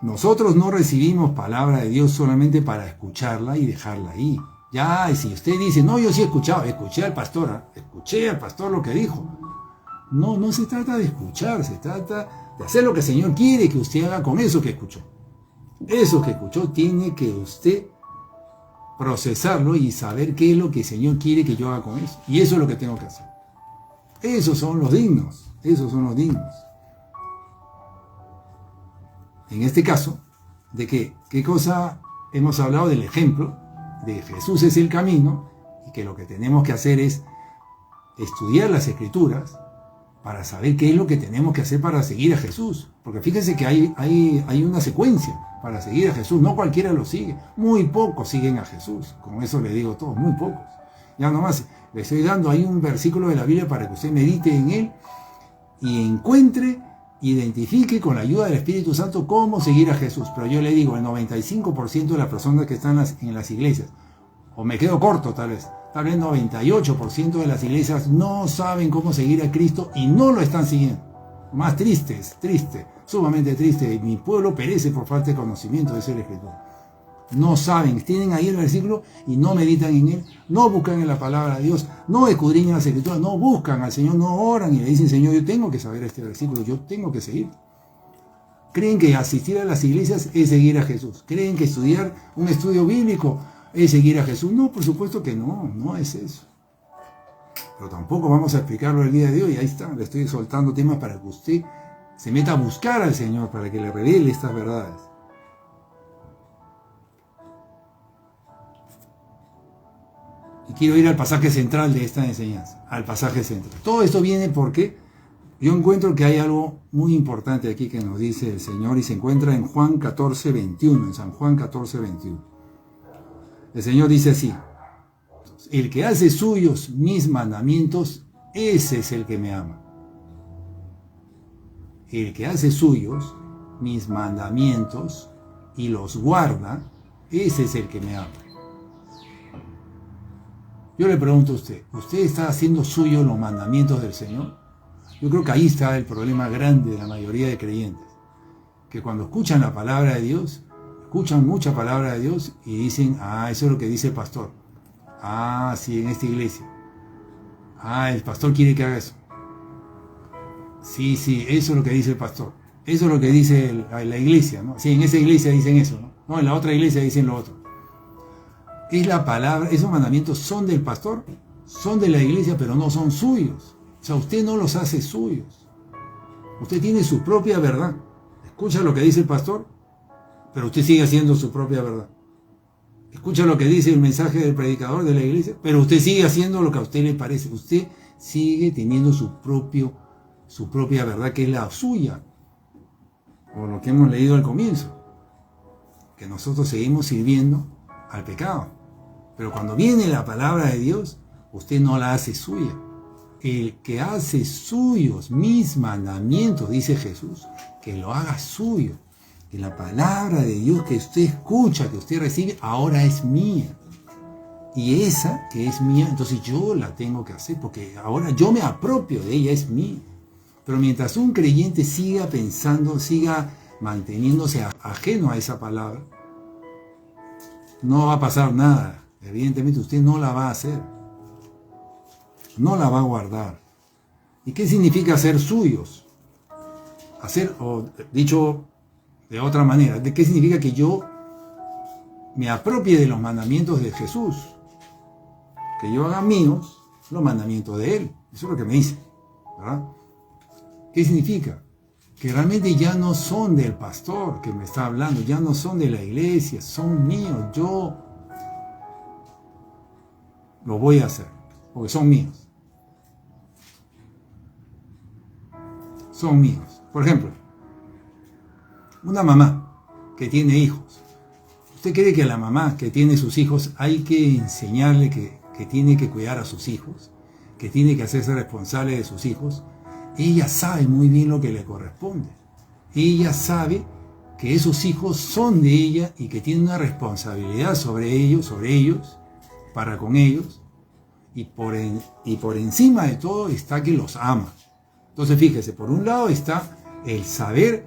Nosotros no recibimos palabra de Dios solamente para escucharla y dejarla ahí. Ya, y si usted dice, no, yo sí he escuchado, escuché al pastor lo que dijo. No se trata de escuchar, se trata de hacer lo que el Señor quiere que usted haga con eso que escuchó. Eso que escuchó tiene que usted procesarlo y saber qué es lo que el Señor quiere que yo haga con eso. Y eso es lo que tengo que hacer. Esos son los dignos, En este caso, ¿de qué cosa hemos hablado? Del ejemplo de Jesús es el camino, y que lo que tenemos que hacer es estudiar las Escrituras para saber qué es lo que tenemos que hacer para seguir a Jesús. Porque fíjense que hay una secuencia para seguir a Jesús. No cualquiera lo sigue. Muy pocos siguen a Jesús. Con eso le digo todo, muy pocos. Ya nomás le estoy dando ahí un versículo de la Biblia para que usted medite en él y encuentre, identifique con la ayuda del Espíritu Santo cómo seguir a Jesús. Pero yo le digo, el 95% de las personas que están en las iglesias, o me quedo corto tal vez 98% de las iglesias no saben cómo seguir a Cristo y no lo están siguiendo. Más triste, sumamente triste. Mi pueblo perece por falta de conocimiento de ser Escritura. No saben, tienen ahí el versículo y no meditan en él, no buscan en la palabra de Dios, no escudriñan las Escrituras, no buscan al Señor, no oran y le dicen, Señor, yo tengo que saber este versículo, yo tengo que seguir. Creen que asistir a las iglesias es seguir a Jesús. Creen que estudiar un estudio bíblico es seguir a Jesús. No, por supuesto que no es eso. Pero tampoco vamos a explicarlo el día de hoy. Ahí está, le estoy soltando temas para que usted se meta a buscar al Señor, para que le revele estas verdades. Y quiero ir al pasaje central de esta enseñanza, al pasaje central. Todo esto viene porque yo encuentro que hay algo muy importante aquí que nos dice el Señor y se encuentra en Juan 14:21, en San Juan 14:21. El Señor dice así: el que hace suyos mis mandamientos, ese es el que me ama. El que hace suyos mis mandamientos y los guarda, ese es el que me ama. Yo le pregunto a usted, ¿usted está haciendo suyos los mandamientos del Señor? Yo creo que ahí está el problema grande de la mayoría de creyentes, que cuando escuchan la palabra de Dios, escuchan mucha palabra de Dios y dicen, eso es lo que dice el pastor. Sí, en esta iglesia. El pastor quiere que haga eso. Sí, eso es lo que dice el pastor. Eso es lo que dice la iglesia, ¿no? Sí, en esa iglesia dicen eso, ¿no? No, en la otra iglesia dicen lo otro. Es la palabra, esos mandamientos son del pastor, son de la iglesia, pero no son suyos. O sea, usted no los hace suyos. Usted tiene su propia verdad. Escucha lo que dice el pastor, pero usted sigue haciendo su propia verdad. Escucha lo que dice el mensaje del predicador de la iglesia, pero usted sigue haciendo lo que a usted le parece. Usted sigue teniendo su propia verdad, que es la suya, o lo que hemos leído al comienzo, que nosotros seguimos sirviendo al pecado. Pero cuando viene la palabra de Dios, usted no la hace suya. El que hace suyos mis mandamientos, dice Jesús, que lo haga suyo. Que la palabra de Dios que usted escucha, que usted recibe, ahora es mía. Y esa que es mía, entonces yo la tengo que hacer, porque ahora yo me apropio de ella, es mía. Pero mientras un creyente siga pensando, siga manteniéndose ajeno a esa palabra, no va a pasar nada. Evidentemente usted no la va a hacer. No la va a guardar. ¿Y qué significa ser suyos? Hacer, o dicho de otra manera, ¿de qué significa que yo me apropie de los mandamientos de Jesús? Que yo haga míos los mandamientos de Él. Eso es lo que me dice, ¿verdad? ¿Qué significa? Que realmente ya no son del pastor que me está hablando, ya no son de la iglesia, son míos. Yo lo voy a hacer, porque son míos. Son míos. Por ejemplo, una mamá que tiene hijos. ¿Usted cree que a la mamá que tiene sus hijos hay que enseñarle que tiene que cuidar a sus hijos, que tiene que hacerse responsable de sus hijos? Ella sabe muy bien lo que le corresponde. Ella sabe que esos hijos son de ella y que tiene una responsabilidad sobre ellos, para con ellos. Y por encima de todo está que los ama. Entonces fíjese, por un lado está el saber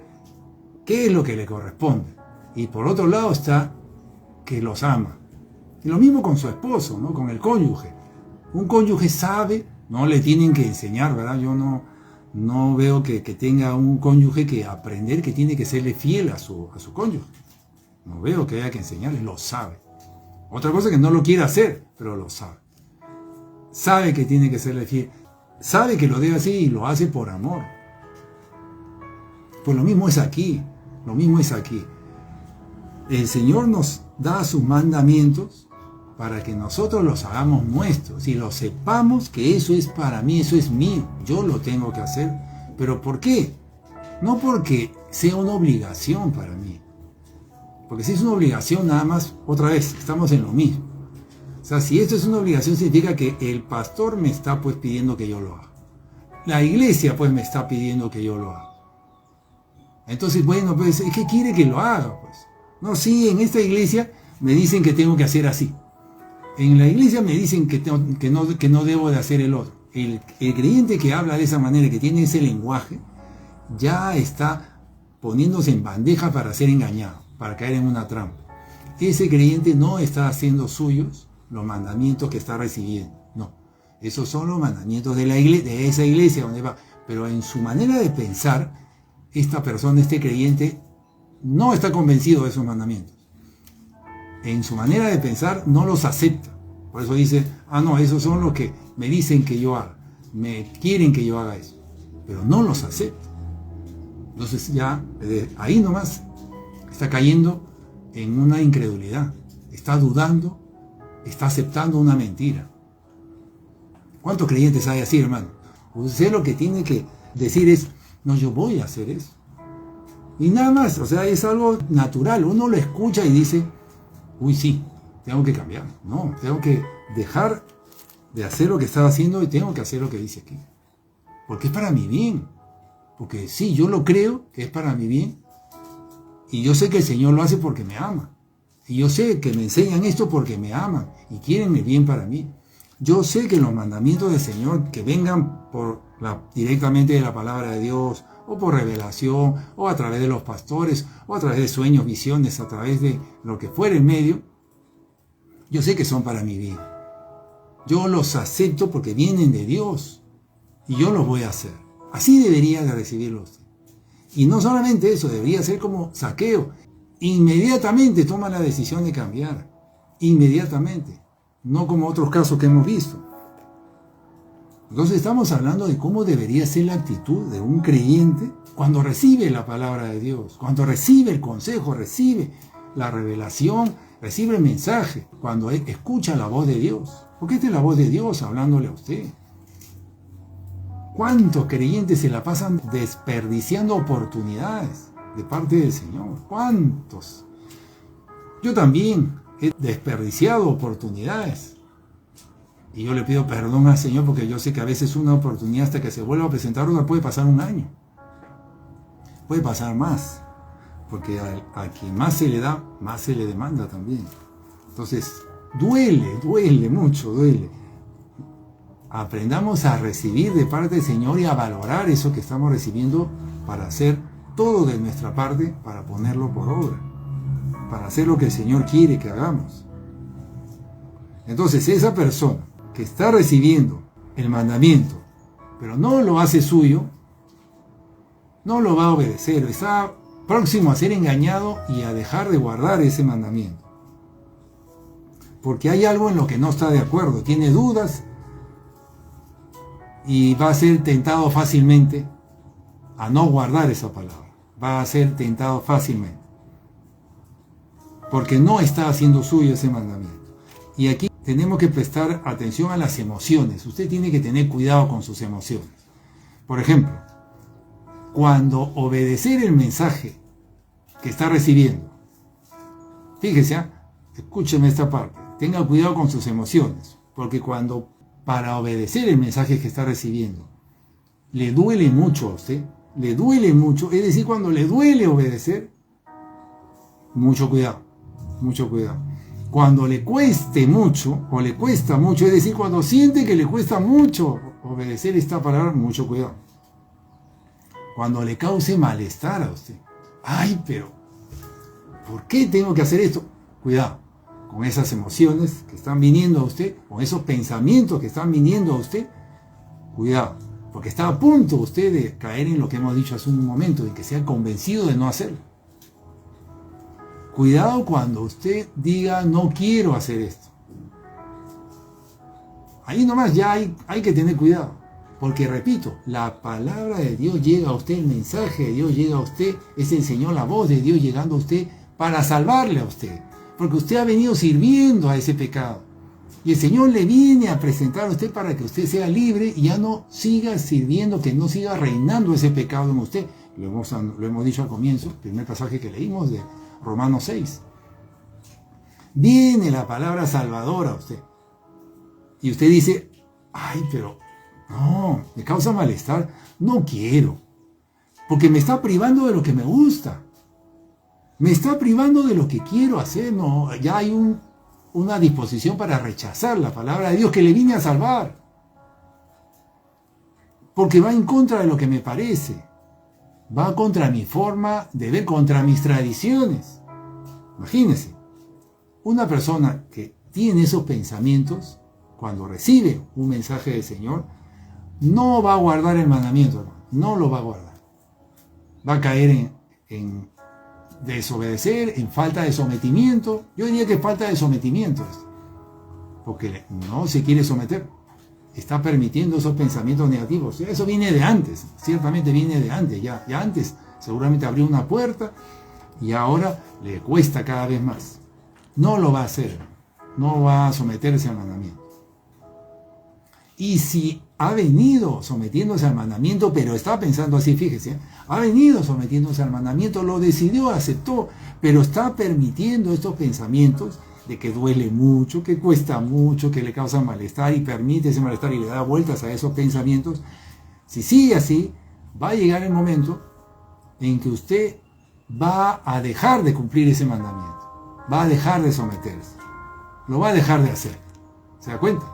qué es lo que le corresponde. Y por otro lado está que los ama. Y lo mismo con su esposo, ¿no? Con el cónyuge. Un cónyuge sabe, no le tienen que enseñar, ¿verdad? Yo no veo que tenga un cónyuge que aprender que tiene que serle fiel a su cónyuge. No veo que haya que enseñarle, lo sabe. Otra cosa es que no lo quiere hacer, pero lo sabe. Sabe que tiene que serle fiel. Sabe que lo debe hacer y lo hace por amor. Pues lo mismo es aquí. Lo mismo es aquí. El Señor nos da sus mandamientos para que nosotros los hagamos nuestros y lo sepamos que eso es para mí, eso es mío. Yo lo tengo que hacer. ¿Pero por qué? No porque sea una obligación para mí. Porque si es una obligación, nada más, otra vez, estamos en lo mismo. O sea, si esto es una obligación, significa que el pastor me está pues pidiendo que yo lo haga. La iglesia pues me está pidiendo que yo lo haga. Entonces, bueno, pues, ¿qué quiere que lo haga? Pues, no, sí, en esta iglesia me dicen que tengo que hacer así. En la iglesia me dicen que no debo de hacer el otro. El creyente que habla de esa manera, que tiene ese lenguaje, ya está poniéndose en bandeja para ser engañado, para caer en una trampa. Ese creyente no está haciendo suyos los mandamientos que está recibiendo. No, esos son los mandamientos de la iglesia, de esa iglesia donde va. Pero en su manera de pensar, esta persona, este creyente, no está convencido de esos mandamientos. En su manera de pensar no los acepta. Por eso dice, no, esos son los que me dicen que yo haga, me quieren que yo haga eso, pero no los acepta. Entonces ya ahí nomás está cayendo en una incredulidad, está dudando, está aceptando una mentira. ¿Cuántos creyentes hay así, hermano? Usted lo que tiene que decir es, no, yo voy a hacer eso. Y nada más, o sea, es algo natural. Uno lo escucha y dice, uy, sí, tengo que cambiar. No, tengo que dejar de hacer lo que estaba haciendo y tengo que hacer lo que dice aquí. Porque es para mi bien. Porque sí, yo lo creo que es para mi bien. Y yo sé que el Señor lo hace porque me ama. Y yo sé que me enseñan esto porque me aman y quieren el bien para mí. Yo sé que los mandamientos del Señor que vengan directamente de la palabra de Dios, o por revelación, o a través de los pastores, o a través de sueños, visiones, a través de lo que fuera en medio, yo sé que son para mi bien. Yo los acepto porque vienen de Dios y yo los voy a hacer. Así debería de recibirlo usted. Y no solamente eso, debería ser como Zaqueo. Inmediatamente toma la decisión de cambiar. Inmediatamente. No como otros casos que hemos visto. Entonces estamos hablando de cómo debería ser la actitud de un creyente cuando recibe la palabra de Dios, cuando recibe el consejo, recibe la revelación, recibe el mensaje, cuando escucha la voz de Dios. Porque esta es la voz de Dios hablándole a usted. ¿Cuántos creyentes se la pasan desperdiciando oportunidades de parte del Señor? ¿Cuántos? Yo también he desperdiciado oportunidades. Y yo le pido perdón al Señor porque yo sé que a veces una oportunidad hasta que se vuelva a presentar una puede pasar un año. Puede pasar más. Porque a quien más se le da, más se le demanda también. Entonces, duele mucho, duele. Aprendamos a recibir de parte del Señor y a valorar eso que estamos recibiendo para hacer todo de nuestra parte, para ponerlo por obra, para hacer lo que el Señor quiere que hagamos. Entonces, esa persona que está recibiendo el mandamiento, pero no lo hace suyo, no lo va a obedecer, está próximo a ser engañado y a dejar de guardar ese mandamiento. Porque hay algo en lo que no está de acuerdo, tiene dudas, y va a ser tentado fácilmente a no guardar esa palabra. Va a ser tentado fácilmente. Porque no está haciendo suyo ese mandamiento. Y aquí tenemos que prestar atención a las emociones. Usted tiene que tener cuidado con sus emociones. Por ejemplo, cuando obedecer el mensaje que está recibiendo, fíjese, escúcheme esta parte, tenga cuidado con sus emociones. Porque cuando para obedecer el mensaje que está recibiendo le duele mucho a usted, le duele mucho, es decir, cuando le duele obedecer, mucho cuidado, mucho cuidado. Cuando le cueste mucho o le cuesta mucho, es decir, cuando siente que le cuesta mucho obedecer esta palabra, mucho cuidado. Cuando le cause malestar a usted, ay, pero ¿por qué tengo que hacer esto? Cuidado con esas emociones que están viniendo a usted, con esos pensamientos que están viniendo a usted, cuidado, porque está a punto usted de caer en lo que hemos dicho hace un momento, de que sea convencido de no hacerlo. Cuidado cuando usted diga, no quiero hacer esto. Ahí nomás ya hay que tener cuidado, porque repito, la palabra de Dios llega a usted, el mensaje de Dios llega a usted, es el Señor, la voz de Dios llegando a usted para salvarle a usted. Porque usted ha venido sirviendo a ese pecado. Y el Señor le viene a presentar a usted para que usted sea libre y ya no siga sirviendo, que no siga reinando ese pecado en usted. Lo hemos dicho al comienzo, el primer pasaje que leímos de Romanos 6. Viene la palabra salvadora a usted. Y usted dice, ay, pero no, me causa malestar, no quiero. Porque me está privando de lo que me gusta. Me está privando de lo que quiero hacer, no, ya hay una disposición para rechazar la palabra de Dios que le vine a salvar. Porque va en contra de lo que me parece. Va contra mi forma de ver, contra mis tradiciones. Imagínense, una persona que tiene esos pensamientos, cuando recibe un mensaje del Señor, no va a guardar el mandamiento, hermano, no lo va a guardar. Va a caer en desobedecer, en falta de sometimiento. Yo diría que falta de sometimiento es, porque no se quiere someter, está permitiendo esos pensamientos negativos. Eso viene de antes, ciertamente viene de antes, ya antes seguramente abrió una puerta y ahora le cuesta cada vez más. No lo va a hacer, no va a someterse al mandamiento. Y si ha venido sometiéndose al mandamiento, pero está pensando así, fíjese, ha venido sometiéndose al mandamiento, lo decidió, aceptó, pero está permitiendo estos pensamientos de que duele mucho, que cuesta mucho, que le causa malestar y permite ese malestar y le da vueltas a esos pensamientos. Si sigue así, va a llegar el momento en que usted va a dejar de cumplir ese mandamiento, va a dejar de someterse, lo va a dejar de hacer. ¿Se da cuenta?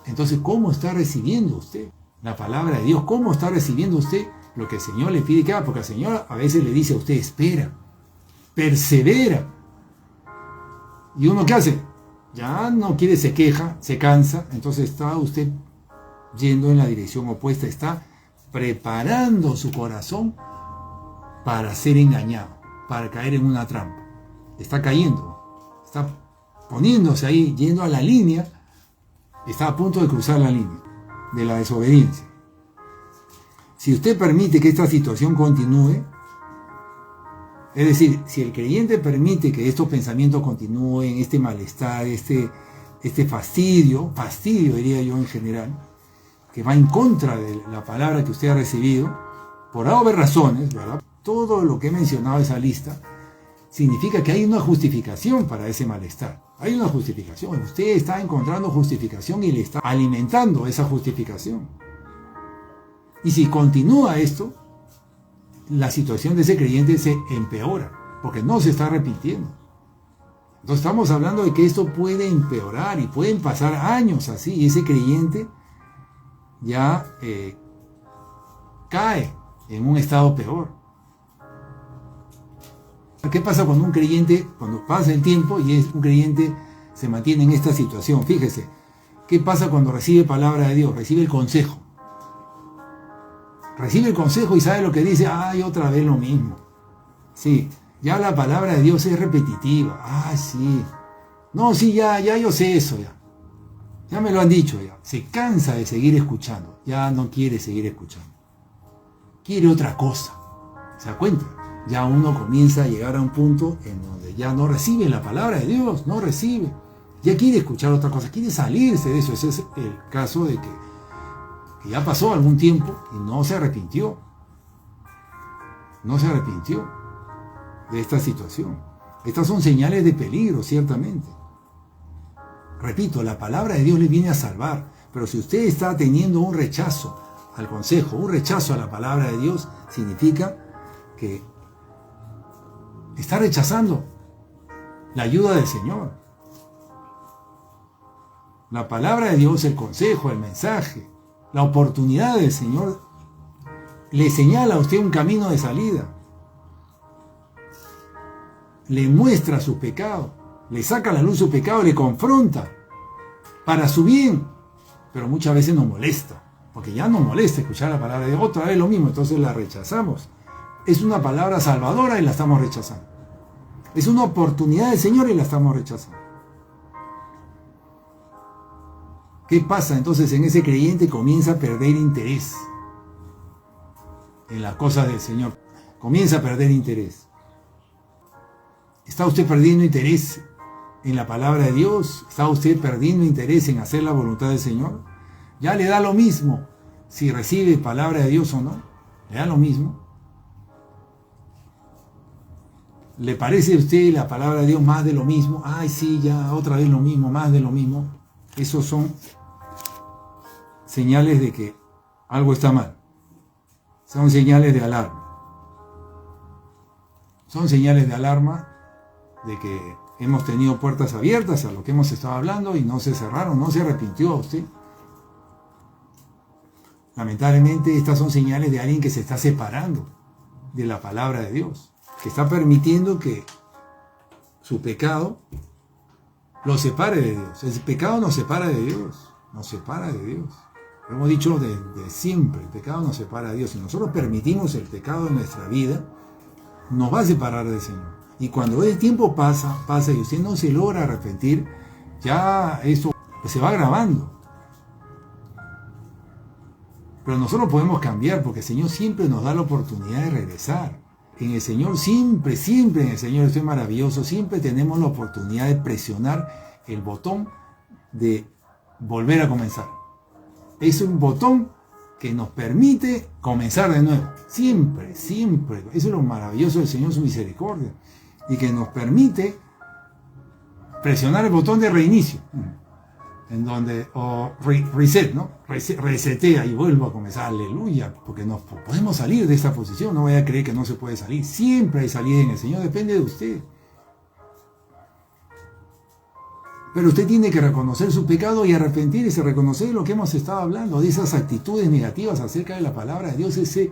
Entonces, ¿cómo está recibiendo usted la palabra de Dios? ¿Cómo está recibiendo usted lo que el Señor le pide que haga? Porque el Señor a veces le dice a usted, espera, persevera. ¿Y uno qué hace? Ya no quiere, se queja, se cansa. Entonces está usted yendo en la dirección opuesta, está preparando su corazón para ser engañado, para caer en una trampa. Está cayendo, está poniéndose ahí, yendo a la línea. Está a punto de cruzar la línea de la desobediencia. Si usted permite que esta situación continúe, es decir, si el creyente permite que estos pensamientos continúen, este malestar, este fastidio diría yo en general, que va en contra de la palabra que usted ha recibido, por haber razones, ¿verdad? Todo lo que he mencionado en esa lista significa que hay una justificación para ese malestar. Hay una justificación. Usted está encontrando justificación y le está alimentando esa justificación. Y si continúa esto, la situación de ese creyente se empeora, porque no se está arrepintiendo. Entonces estamos hablando de que esto puede empeorar y pueden pasar años así, y ese creyente ya cae en un estado peor. ¿Qué pasa cuando un creyente, cuando pasa el tiempo y un creyente se mantiene en esta situación? Fíjese, ¿qué pasa cuando recibe palabra de Dios? Recibe el consejo. Recibe el consejo y sabe lo que dice. ¡Ay, otra vez lo mismo! Sí, ya la palabra de Dios es repetitiva. ¡Ah, sí! No, sí, ya yo sé eso ya. Ya me lo han dicho ya. Se cansa de seguir escuchando. Ya no quiere seguir escuchando. Quiere otra cosa. ¿Se da cuenta? Ya uno comienza a llegar a un punto en donde ya no recibe la palabra de Dios, no recibe. Ya quiere escuchar otra cosa, quiere salirse de eso. Ese es el caso de que ya pasó algún tiempo y no se arrepintió. No se arrepintió de esta situación. Estas son señales de peligro, ciertamente. Repito, la palabra de Dios le viene a salvar, pero si usted está teniendo un rechazo al consejo, un rechazo a la palabra de Dios, significa que está rechazando la ayuda del Señor. La palabra de Dios, el consejo, el mensaje, la oportunidad del Señor le señala a usted un camino de salida. Le muestra su pecado, le saca a la luz su pecado, le confronta para su bien, pero muchas veces nos molesta, porque ya nos molesta escuchar la palabra de Dios, otra vez lo mismo, entonces la rechazamos. Es una palabra salvadora y la estamos rechazando. Es una oportunidad del Señor y la estamos rechazando. ¿Qué pasa? Entonces en ese creyente comienza a perder interés en las cosas del Señor. Comienza a perder interés. ¿Está usted perdiendo interés en la palabra de Dios? ¿Está usted perdiendo interés en hacer la voluntad del Señor? Ya le da lo mismo si recibe palabra de Dios o no. Le da lo mismo. ¿Le parece a usted la palabra de Dios más de lo mismo? Ay, sí, ya otra vez lo mismo, más de lo mismo. Esos son señales de que algo está mal. Son señales de alarma. Son señales de alarma de que hemos tenido puertas abiertas a lo que hemos estado hablando y no se cerraron, no se arrepintió usted. Lamentablemente estas son señales de alguien que se está separando de la palabra de Dios, que está permitiendo que su pecado lo separe de Dios. El pecado nos separa de Dios, nos separa de Dios. Lo hemos dicho desde siempre, el pecado nos separa de Dios. Si nosotros permitimos el pecado en nuestra vida, nos va a separar del Señor. Y cuando el tiempo pasa y usted no se logra arrepentir, ya eso se va agravando. Pero nosotros podemos cambiar porque el Señor siempre nos da la oportunidad de regresar. En el Señor siempre en el Señor, esto es maravilloso, siempre tenemos la oportunidad de presionar el botón de volver a comenzar. Es un botón que nos permite comenzar de nuevo. Siempre. Eso es lo maravilloso del Señor, su misericordia. Y que nos permite presionar el botón de reinicio. En donde, o reset, ¿no? Resetea y vuelvo a comenzar. Aleluya. Porque nos podemos salir de esta posición. No vaya a creer que no se puede salir. Siempre hay salida en el Señor. Depende de usted. Pero usted tiene que reconocer su pecado y arrepentirse, reconocer lo que hemos estado hablando, de esas actitudes negativas acerca de la palabra de Dios, ese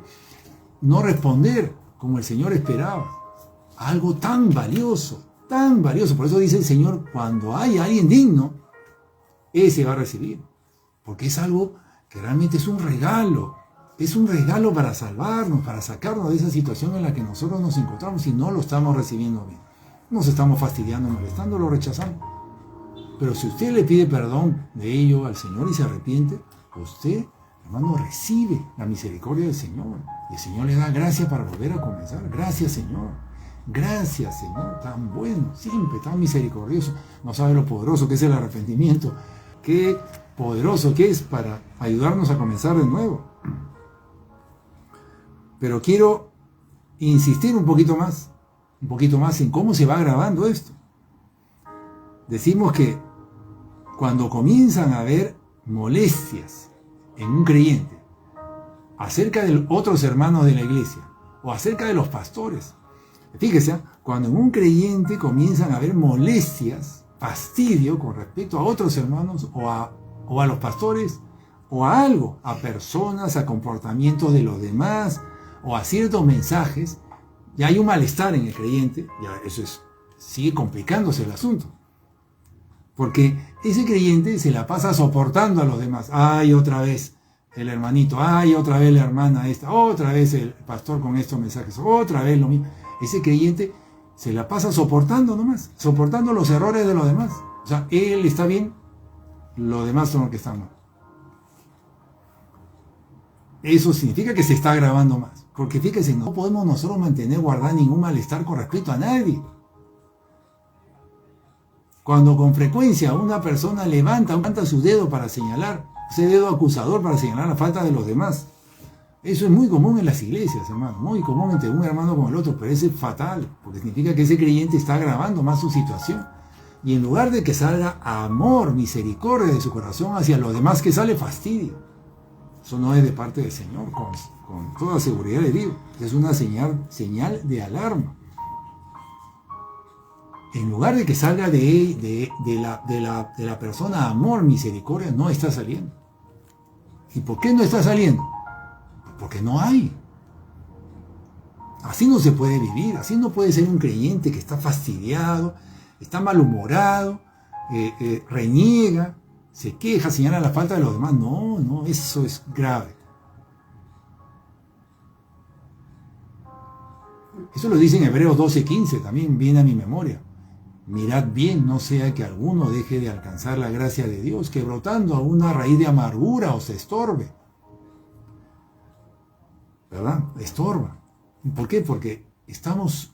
no responder como el Señor esperaba. Algo tan valioso, tan valioso. Por eso dice el Señor, cuando hay alguien digno, ese va a recibir. Porque es algo que realmente es un regalo. Es un regalo para salvarnos, para sacarnos de esa situación en la que nosotros nos encontramos y no lo estamos recibiendo bien. Nos estamos fastidiando, molestando, lo rechazamos. Pero si usted le pide perdón de ello al Señor y se arrepiente, usted, hermano, recibe la misericordia del Señor. Y el Señor le da gracia para volver a comenzar. Gracias, Señor. Gracias, Señor. Tan bueno, siempre tan misericordioso. No sabe lo poderoso que es el arrepentimiento. qué poderoso que es para ayudarnos a comenzar de nuevo. Pero quiero insistir un poquito más en cómo se va grabando esto. Decimos que cuando comienzan a haber molestias en un creyente acerca de otros hermanos de la iglesia o acerca de los pastores, fíjese, cuando en un creyente comienzan a haber molestias, fastidio con respecto a otros hermanos o a los pastores o a algo, a personas, a comportamientos de los demás o a ciertos mensajes, ya hay un malestar en el creyente, ya eso sigue complicándose el asunto. Porque ese creyente se la pasa soportando a los demás. Ay, otra vez el hermanito, ay, otra vez la hermana esta, otra vez el pastor con estos mensajes, otra vez lo mismo. Ese creyente se la pasa soportando nomás, soportando los errores de los demás. O sea, él está bien, los demás son los que están mal. Eso significa que se está agravando más. Porque fíjense, no podemos nosotros guardar ningún malestar con respecto a nadie. Cuando con frecuencia una persona levanta su dedo para señalar, ese dedo acusador para señalar la falta de los demás, eso es muy común en las iglesias, hermano, muy común entre un hermano con el otro, pero eso es fatal, porque significa que ese creyente está agravando más su situación. Y en lugar de que salga amor, misericordia de su corazón hacia los demás, que sale fastidio. Eso no es de parte del Señor, con toda seguridad le digo, es una señal de alarma. En lugar de que salga de la persona amor, misericordia, no está saliendo. ¿Y por qué no está saliendo? Porque no hay. Así no se puede vivir, así no puede ser un creyente que está fastidiado, está malhumorado, reniega, se queja, señala la falta de los demás. No, eso es grave. Eso lo dice en Hebreos 12:15, también viene a mi memoria. Mirad bien, no sea que alguno deje de alcanzar la gracia de Dios, que brotando a una raíz de amargura os estorbe. ¿Verdad? Estorba. ¿Por qué? Porque estamos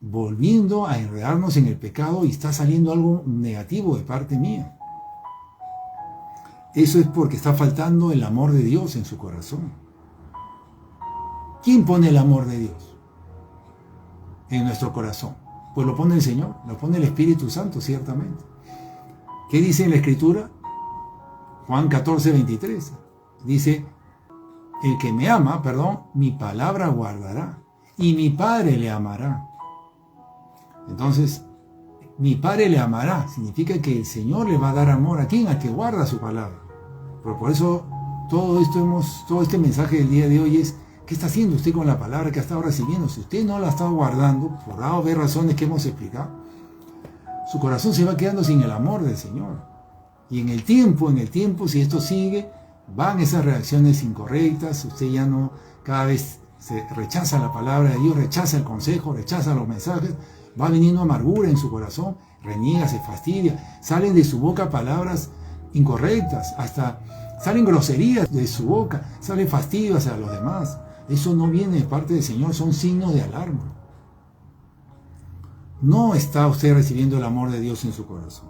volviendo a enredarnos en el pecado y está saliendo algo negativo de parte mía. Eso es porque está faltando el amor de Dios en su corazón. ¿Quién pone el amor de Dios en nuestro corazón? Pues lo pone el Señor, lo pone el Espíritu Santo, ciertamente. ¿Qué dice en la Escritura? Juan 14:23. Dice, el que me ama, mi palabra guardará, y mi Padre le amará. Entonces, mi Padre le amará, significa que el Señor le va a dar amor a quien, al que guarda su palabra. Pero por eso, todo este mensaje del día de hoy es, ¿qué está haciendo usted con la palabra que ha estado recibiendo? Si usted no la ha estado guardando, por A o B razones que hemos explicado, su corazón se va quedando sin el amor del Señor. Y en el tiempo, si esto sigue, van esas reacciones incorrectas, usted ya no, cada vez se rechaza la palabra de Dios, rechaza el consejo, rechaza los mensajes, va viniendo amargura en su corazón, reniega, se fastidia, salen de su boca palabras incorrectas, hasta salen groserías de su boca, salen fastidios hacia los demás. Eso no viene de parte del Señor, son signos de alarma. No está usted recibiendo el amor de Dios en su corazón.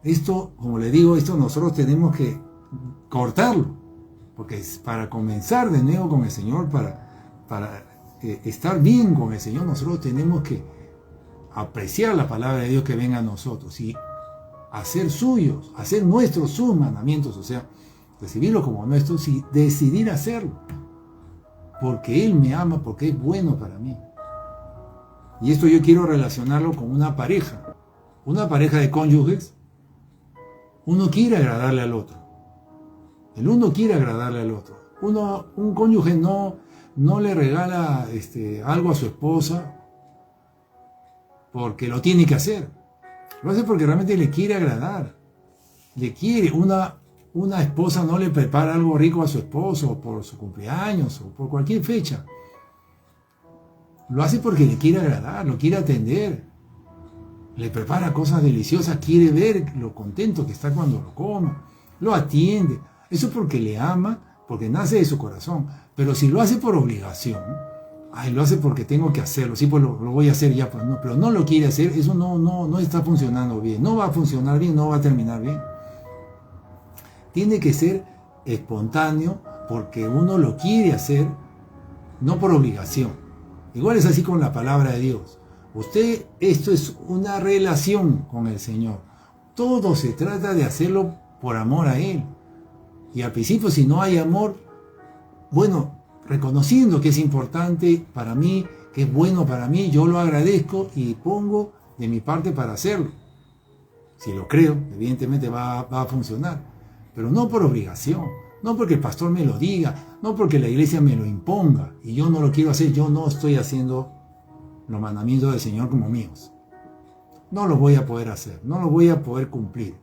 Esto, como le digo, nosotros tenemos que cortarlo, porque es para comenzar de nuevo con el Señor, para estar bien con el Señor, nosotros tenemos que apreciar la palabra de Dios que venga a nosotros y hacer suyos, hacer nuestros sus mandamientos, o sea, recibirlos como nuestros y decidir hacerlo. Porque Él me ama, porque es bueno para mí. Y esto yo quiero relacionarlo con una pareja de cónyuges. Uno quiere agradarle al otro. El uno quiere agradarle al otro. Un cónyuge no le regala algo a su esposa porque lo tiene que hacer. Lo hace porque realmente le quiere agradar. Le quiere. Una esposa no le prepara algo rico a su esposo por su cumpleaños o por cualquier fecha. Lo hace porque le quiere agradar, lo quiere atender. Le prepara cosas deliciosas, quiere ver lo contento que está cuando lo come. Lo atiende. Eso porque le ama, porque nace de su corazón. Pero si lo hace por obligación, Ay, lo hace porque tengo que hacerlo, sí, pues lo voy a hacer ya, pues no, pero no lo quiere hacer, eso no está funcionando bien, no va a funcionar bien, no va a terminar bien. Tiene que ser espontáneo porque uno lo quiere hacer, no por obligación. Igual es así con la palabra de Dios. Esto es una relación con el Señor. Todo se trata de hacerlo por amor a Él. Y al principio, si no hay amor, bueno, reconociendo que es importante para mí, que es bueno para mí, yo lo agradezco y pongo de mi parte para hacerlo. Si lo creo, evidentemente va a funcionar. Pero no por obligación, no porque el pastor me lo diga, no porque la iglesia me lo imponga y yo no lo quiero hacer, yo no estoy haciendo los mandamientos del Señor como míos. No los voy a poder hacer, no los voy a poder cumplir.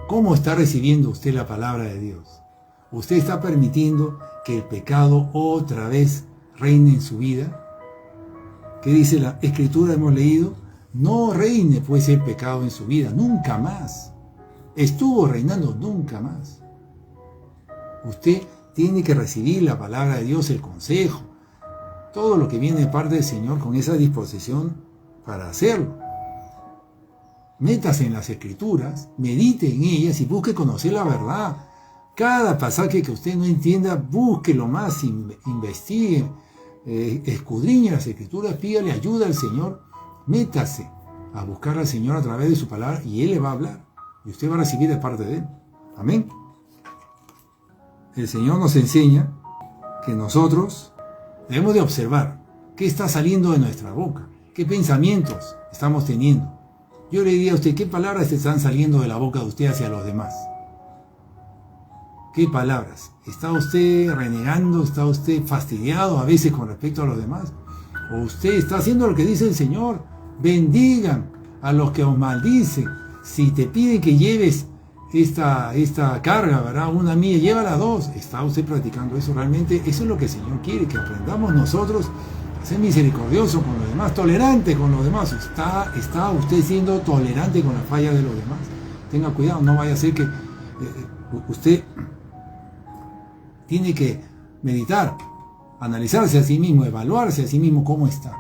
¿Cómo está recibiendo usted la palabra de Dios? ¿Usted está permitiendo que el pecado otra vez reine en su vida? ¿Qué dice la Escritura? Hemos leído, no reine pues el pecado en su vida, nunca más. Estuvo reinando nunca más. Usted tiene que recibir la palabra de Dios, el consejo, todo lo que viene de parte del Señor con esa disposición para hacerlo. Métase en las Escrituras, medite en ellas y busque conocer la verdad. Cada pasaje que usted no entienda, búsquelo más, investigue, escudriñe las Escrituras, pídale ayuda al Señor, métase a buscar al Señor a través de su palabra y Él le va a hablar. Y usted va a recibir de parte de Él. Amén. El Señor nos enseña que nosotros debemos de observar qué está saliendo de nuestra boca, qué pensamientos estamos teniendo. Yo le diría a usted, ¿qué palabras están saliendo de la boca de usted hacia los demás? ¿Qué palabras? ¿Está usted renegando? ¿Está usted fastidiado a veces con respecto a los demás? ¿O usted está haciendo lo que dice el Señor? Bendigan a los que os maldicen. Si te piden que lleves esta carga, ¿verdad? Una milla, llévala dos. ¿Está usted practicando eso realmente? Eso es lo que el Señor quiere, que aprendamos nosotros a ser misericordiosos con los demás, tolerantes con los demás. ¿Está usted siendo tolerante con la falla de los demás? Tenga cuidado, no vaya a ser que usted tiene que meditar, analizarse a sí mismo, evaluarse a sí mismo cómo está.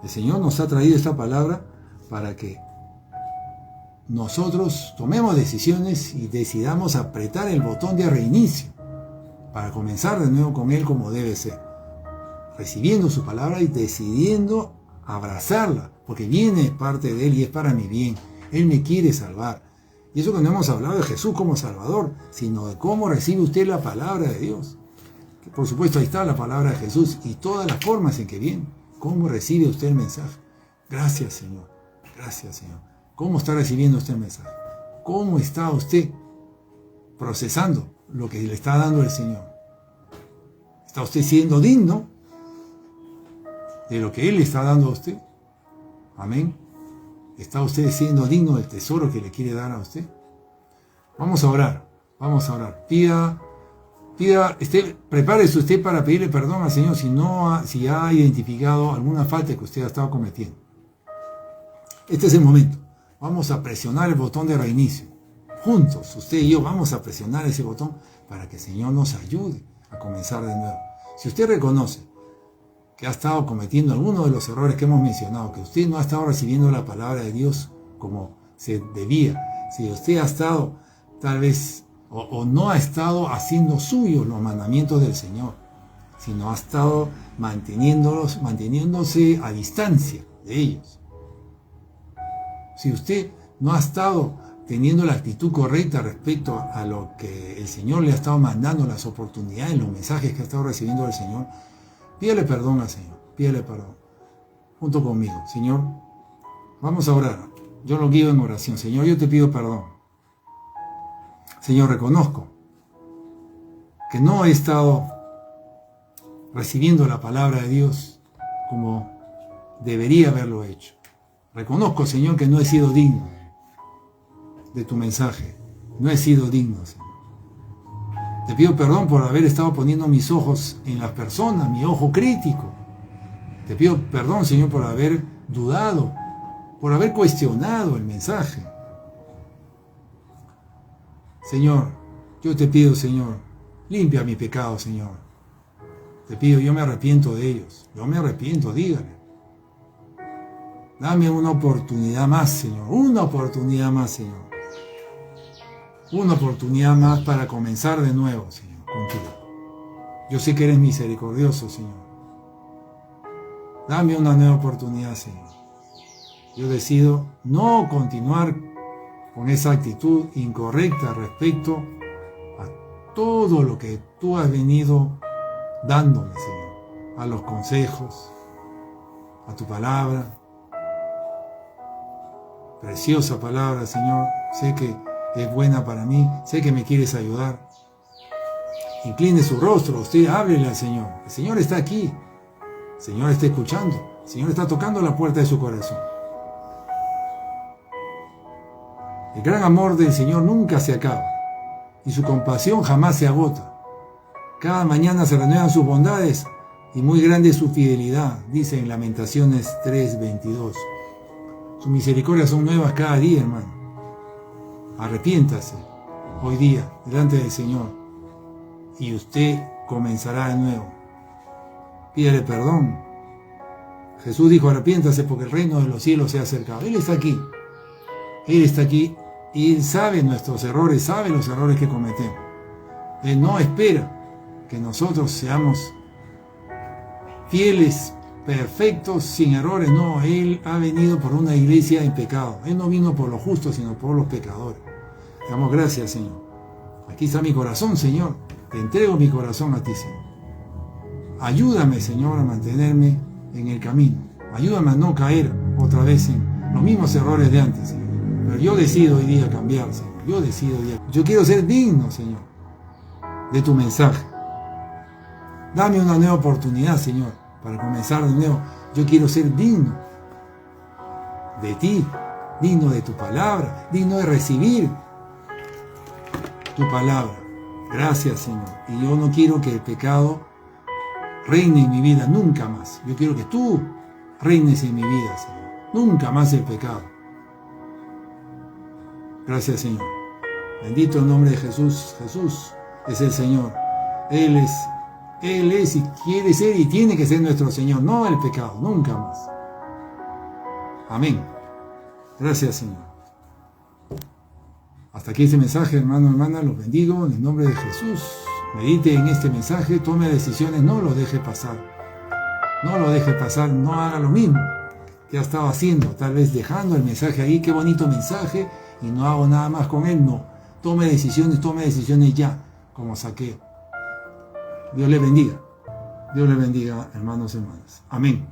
El Señor nos ha traído esta palabra para que nosotros tomemos decisiones y decidamos apretar el botón de reinicio para comenzar de nuevo con Él como debe ser, recibiendo su palabra y decidiendo abrazarla, porque viene parte de Él y es para mi bien. Él me quiere salvar. Y eso que no hemos hablado de Jesús como Salvador, sino de cómo recibe usted la palabra de Dios. Que por supuesto ahí está la palabra de Jesús y todas las formas en que viene. ¿Cómo recibe usted el mensaje? Gracias, Señor. Gracias, Señor. ¿Cómo está recibiendo usted el mensaje? ¿Cómo está usted procesando lo que le está dando el Señor? ¿Está usted siendo digno de lo que Él le está dando a usted? Amén. ¿Está usted siendo digno del tesoro que le quiere dar a usted? Vamos a orar. Vamos a orar. Prepárese usted para pedirle perdón al Señor si ha identificado alguna falta que usted ha estado cometiendo. Este es el momento. Vamos a presionar el botón de reinicio. Juntos, usted y yo, vamos a presionar ese botón para que el Señor nos ayude a comenzar de nuevo. Si usted reconoce que ha estado cometiendo alguno de los errores que hemos mencionado, que usted no ha estado recibiendo la palabra de Dios como se debía, si usted ha estado tal vez o no ha estado haciendo suyos los mandamientos del Señor, sino ha estado manteniéndose a distancia de ellos. Si usted no ha estado teniendo la actitud correcta respecto a lo que el Señor le ha estado mandando, las oportunidades, los mensajes que ha estado recibiendo del Señor, pídale perdón al Señor, pídale perdón. Junto conmigo, Señor, vamos a orar. Yo lo guío en oración. Señor, yo te pido perdón. Señor, reconozco que no he estado recibiendo la palabra de Dios como debería haberlo hecho. Reconozco, Señor, que no he sido digno de tu mensaje. No he sido digno, Señor. Te pido perdón por haber estado poniendo mis ojos en las personas, mi ojo crítico. Te pido perdón, Señor, por haber dudado, por haber cuestionado el mensaje. Señor, yo te pido, Señor, limpia mi pecado, Señor. Te pido, yo me arrepiento de ellos. Yo me arrepiento, dígale. Dame una oportunidad más, Señor. Una oportunidad más, Señor. Una oportunidad más para comenzar de nuevo, Señor, contigo. Yo sé que eres misericordioso, Señor. Dame una nueva oportunidad, Señor. Yo decido no continuar con esa actitud incorrecta respecto a todo lo que tú has venido dándome, Señor. A los consejos, a tu palabra. Preciosa palabra, Señor. Sé que es buena para mí. Sé que me quieres ayudar. Incline su rostro. Usted háblele al Señor. El Señor está aquí. El Señor está escuchando. El Señor está tocando la puerta de su corazón. El gran amor del Señor nunca se acaba. Y su compasión jamás se agota. Cada mañana se renuevan sus bondades. Y muy grande es su fidelidad. Dice en Lamentaciones 3:22. Sus misericordias son nuevas cada día, hermano. Arrepiéntase hoy día delante del Señor y usted comenzará de nuevo. Pídele perdón. Jesús dijo, arrepiéntase porque el reino de los cielos se ha acercado. Él está aquí. Él está aquí y Él sabe nuestros errores, sabe los errores que cometemos. Él no espera que nosotros seamos fieles, perfectos, sin errores. No, Él ha venido por una iglesia en pecado. Él no vino por los justos, sino por los pecadores. Damos gracias, Señor. Aquí está mi corazón, Señor. Te entrego mi corazón a ti, Señor. Ayúdame, Señor, a mantenerme en el camino. Ayúdame a no caer otra vez en los mismos errores de antes, Señor. Pero yo decido hoy día cambiar, Señor. Yo decido hoy día. Yo quiero ser digno, Señor, de tu mensaje. Dame una nueva oportunidad, Señor, para comenzar de nuevo. Yo quiero ser digno de ti, digno de tu palabra, digno de recibir tu palabra. Gracias, Señor. Y yo no quiero que el pecado reine en mi vida nunca más. Yo quiero que tú reines en mi vida, Señor. Nunca más el pecado. Gracias, Señor. Bendito el nombre de Jesús. Jesús es el Señor. Él es y quiere ser y tiene que ser nuestro Señor, no el pecado, nunca más. Amén. Gracias, Señor. Hasta aquí este mensaje, hermano, hermana, los bendigo en el nombre de Jesús. Medite en este mensaje, tome decisiones, no lo deje pasar. No lo deje pasar, no haga lo mismo que ha estado haciendo, tal vez dejando el mensaje ahí, qué bonito mensaje, y no hago nada más con él, no. Tome decisiones ya, como Zaqueo. Dios le bendiga. Dios le bendiga, hermanos y hermanas. Amén.